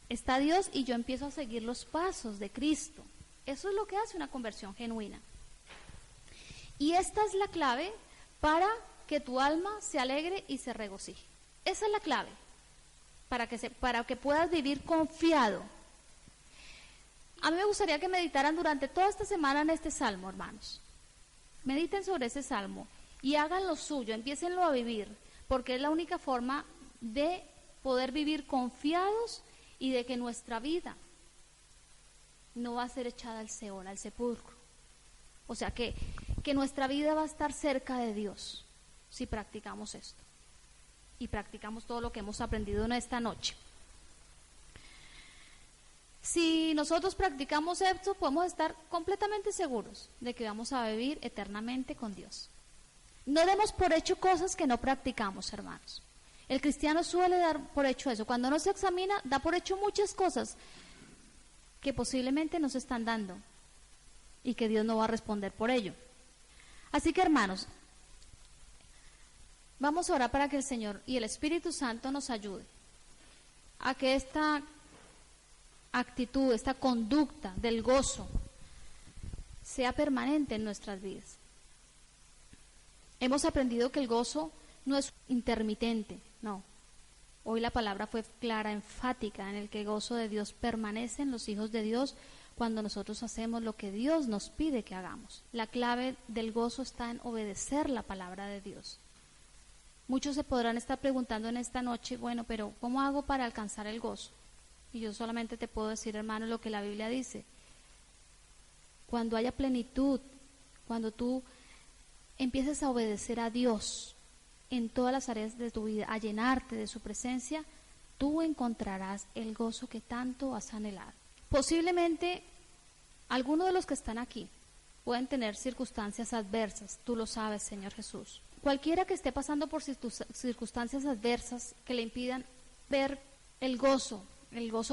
Está Dios y yo empiezo a seguir los pasos de Cristo. Eso es lo que hace una conversión genuina. Y esta es la clave para que tu alma se alegre y se regocije. Esa es la clave. para que puedas vivir confiado. A mí me gustaría que meditaran durante toda esta semana en este salmo, hermanos. Mediten sobre ese salmo y hagan lo suyo, empiecenlo a vivir, porque es la única forma de poder vivir confiados y de que nuestra vida no va a ser echada al Seol, al sepulcro. O sea que nuestra vida va a estar cerca de Dios si practicamos esto y practicamos todo lo que hemos aprendido en esta noche. Si nosotros practicamos esto, podemos estar completamente seguros de que vamos a vivir eternamente con Dios. No demos por hecho cosas que no practicamos, hermanos. El cristiano suele dar por hecho eso. Cuando no se examina, da por hecho muchas cosas que posiblemente no se están dando y que Dios no va a responder por ello. Así que, hermanos, vamos a orar para que el Señor y el Espíritu Santo nos ayude a que esta actitud, esta conducta del gozo sea permanente en nuestras vidas. Hemos aprendido que el gozo no es intermitente, no. Hoy la palabra fue clara, enfática, en el que el gozo de Dios permanece en los hijos de Dios cuando nosotros hacemos lo que Dios nos pide que hagamos. La clave del gozo está en obedecer la palabra de Dios. Muchos se podrán estar preguntando en esta noche, bueno, pero ¿cómo hago para alcanzar el gozo? Y yo solamente te puedo decir, hermano, lo que la Biblia dice. Cuando haya plenitud, cuando tú empieces a obedecer a Dios en todas las áreas de tu vida, a llenarte de su presencia, tú encontrarás el gozo que tanto has anhelado. Posiblemente algunos de los que están aquí pueden tener circunstancias adversas, tú lo sabes, Señor Jesús. Cualquiera que esté pasando por circunstancias adversas que le impidan ver el gozo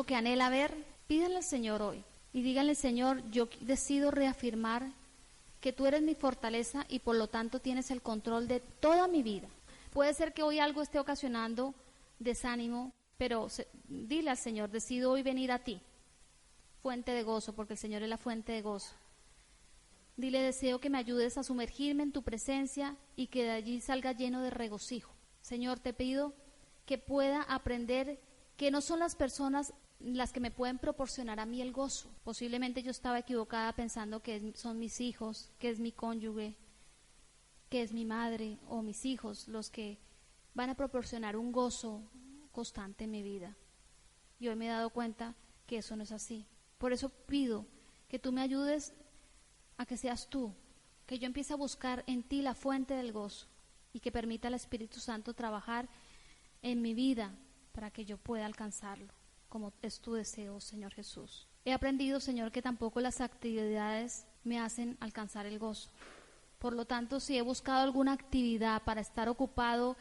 que anhela ver, pídanle al Señor hoy y díganle, Señor, yo decido reafirmar que tú eres mi fortaleza y por lo tanto tienes el control de toda mi vida. Puede ser que hoy algo esté ocasionando desánimo, pero dile al Señor, decido hoy venir a ti, fuente de gozo, porque el Señor es la fuente de gozo. Dile, deseo que me ayudes a sumergirme en tu presencia y que de allí salga lleno de regocijo. Señor, te pido que pueda aprender que no son las personas las que me pueden proporcionar a mí el gozo. Posiblemente yo estaba equivocada pensando que son mis hijos, que es mi cónyuge, que es mi madre o mis hijos los que van a proporcionar un gozo constante en mi vida. Y hoy me he dado cuenta que eso no es así. Por eso pido que tú me ayudes a que seas tú, que yo empiece a buscar en ti la fuente del gozo y que permita al Espíritu Santo trabajar en mi vida para que yo pueda alcanzarlo, como es tu deseo, Señor Jesús. He aprendido, Señor, que tampoco las actividades me hacen alcanzar el gozo. Por lo tanto, si he buscado alguna actividad para estar ocupado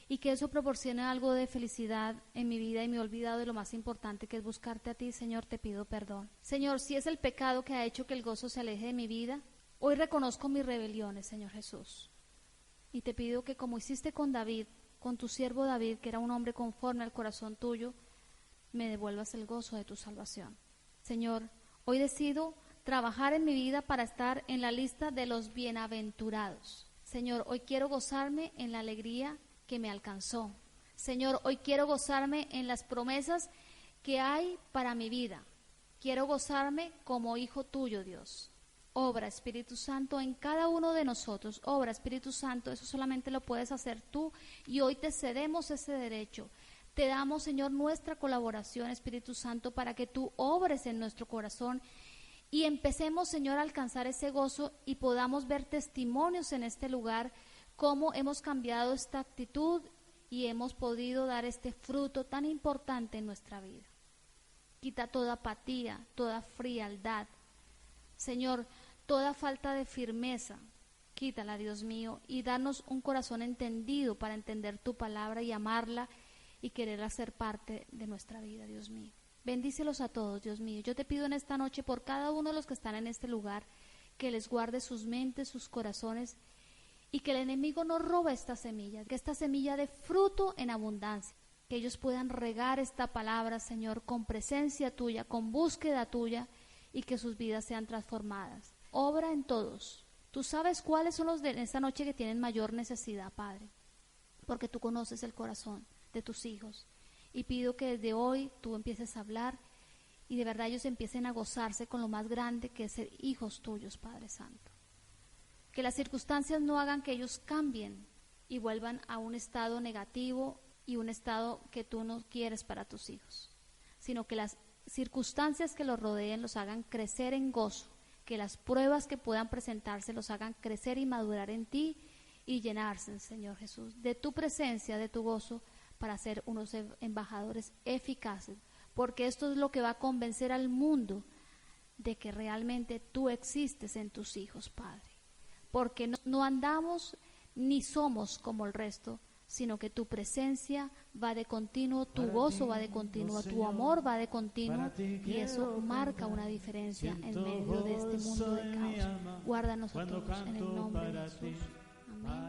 y que eso proporcione algo de felicidad en mi vida y me he olvidado de lo más importante que es buscarte a ti, Señor, te pido perdón. Señor, si es el pecado que ha hecho que el gozo se aleje de mi vida, hoy reconozco mis rebeliones, Señor Jesús. Y te pido que como hiciste con David, con tu siervo David, que era un hombre conforme al corazón tuyo, me devuelvas el gozo de tu salvación. Señor, hoy decido trabajar en mi vida para estar en la lista de los bienaventurados. Señor, hoy quiero gozarme en la alegría que me alcanzó. Señor, hoy quiero gozarme en las promesas que hay para mi vida. Quiero gozarme como hijo tuyo, Dios. Obra, Espíritu Santo, en cada uno de nosotros. Obra, Espíritu Santo, eso solamente lo puedes hacer tú y hoy te cedemos ese derecho. Te damos, Señor, nuestra colaboración, Espíritu Santo, para que tú obres en nuestro corazón y empecemos, Señor, a alcanzar ese gozo y podamos ver testimonios en este lugar, cómo hemos cambiado esta actitud y hemos podido dar este fruto tan importante en nuestra vida. Quita toda apatía, toda frialdad. Señor, toda falta de firmeza, quítala, Dios mío, y danos un corazón entendido para entender tu palabra y amarla y querer hacer parte de nuestra vida, Dios mío. Bendícelos a todos, Dios mío. Yo te pido en esta noche por cada uno de los que están en este lugar, que les guarde sus mentes, sus corazones, y que el enemigo no robe esta semilla, que esta semilla dé fruto en abundancia, que ellos puedan regar esta palabra, Señor, con presencia tuya, con búsqueda tuya, y que sus vidas sean transformadas. Obra en todos. Tú sabes cuáles son los de esta noche que tienen mayor necesidad, Padre, porque tú conoces el corazón de tus hijos. Y pido que desde hoy tú empieces a hablar y de verdad ellos empiecen a gozarse con lo más grande que es ser hijos tuyos, Padre Santo. Que las circunstancias no hagan que ellos cambien y vuelvan a un estado negativo y un estado que tú no quieres para tus hijos, sino que las circunstancias que los rodeen los hagan crecer en gozo, que las pruebas que puedan presentarse los hagan crecer y madurar en ti y llenarse, Señor Jesús, de tu presencia, de tu gozo, para ser unos embajadores eficaces, porque esto es lo que va a convencer al mundo de que realmente tú existes en tus hijos, Padre, porque no andamos ni somos como el resto, sino que tu presencia va de continuo, tu gozo va de continuo, tu amor va de continuo, y eso marca una diferencia en medio de este mundo de caos. Guárdanos a todos en el nombre de Jesús. Amén.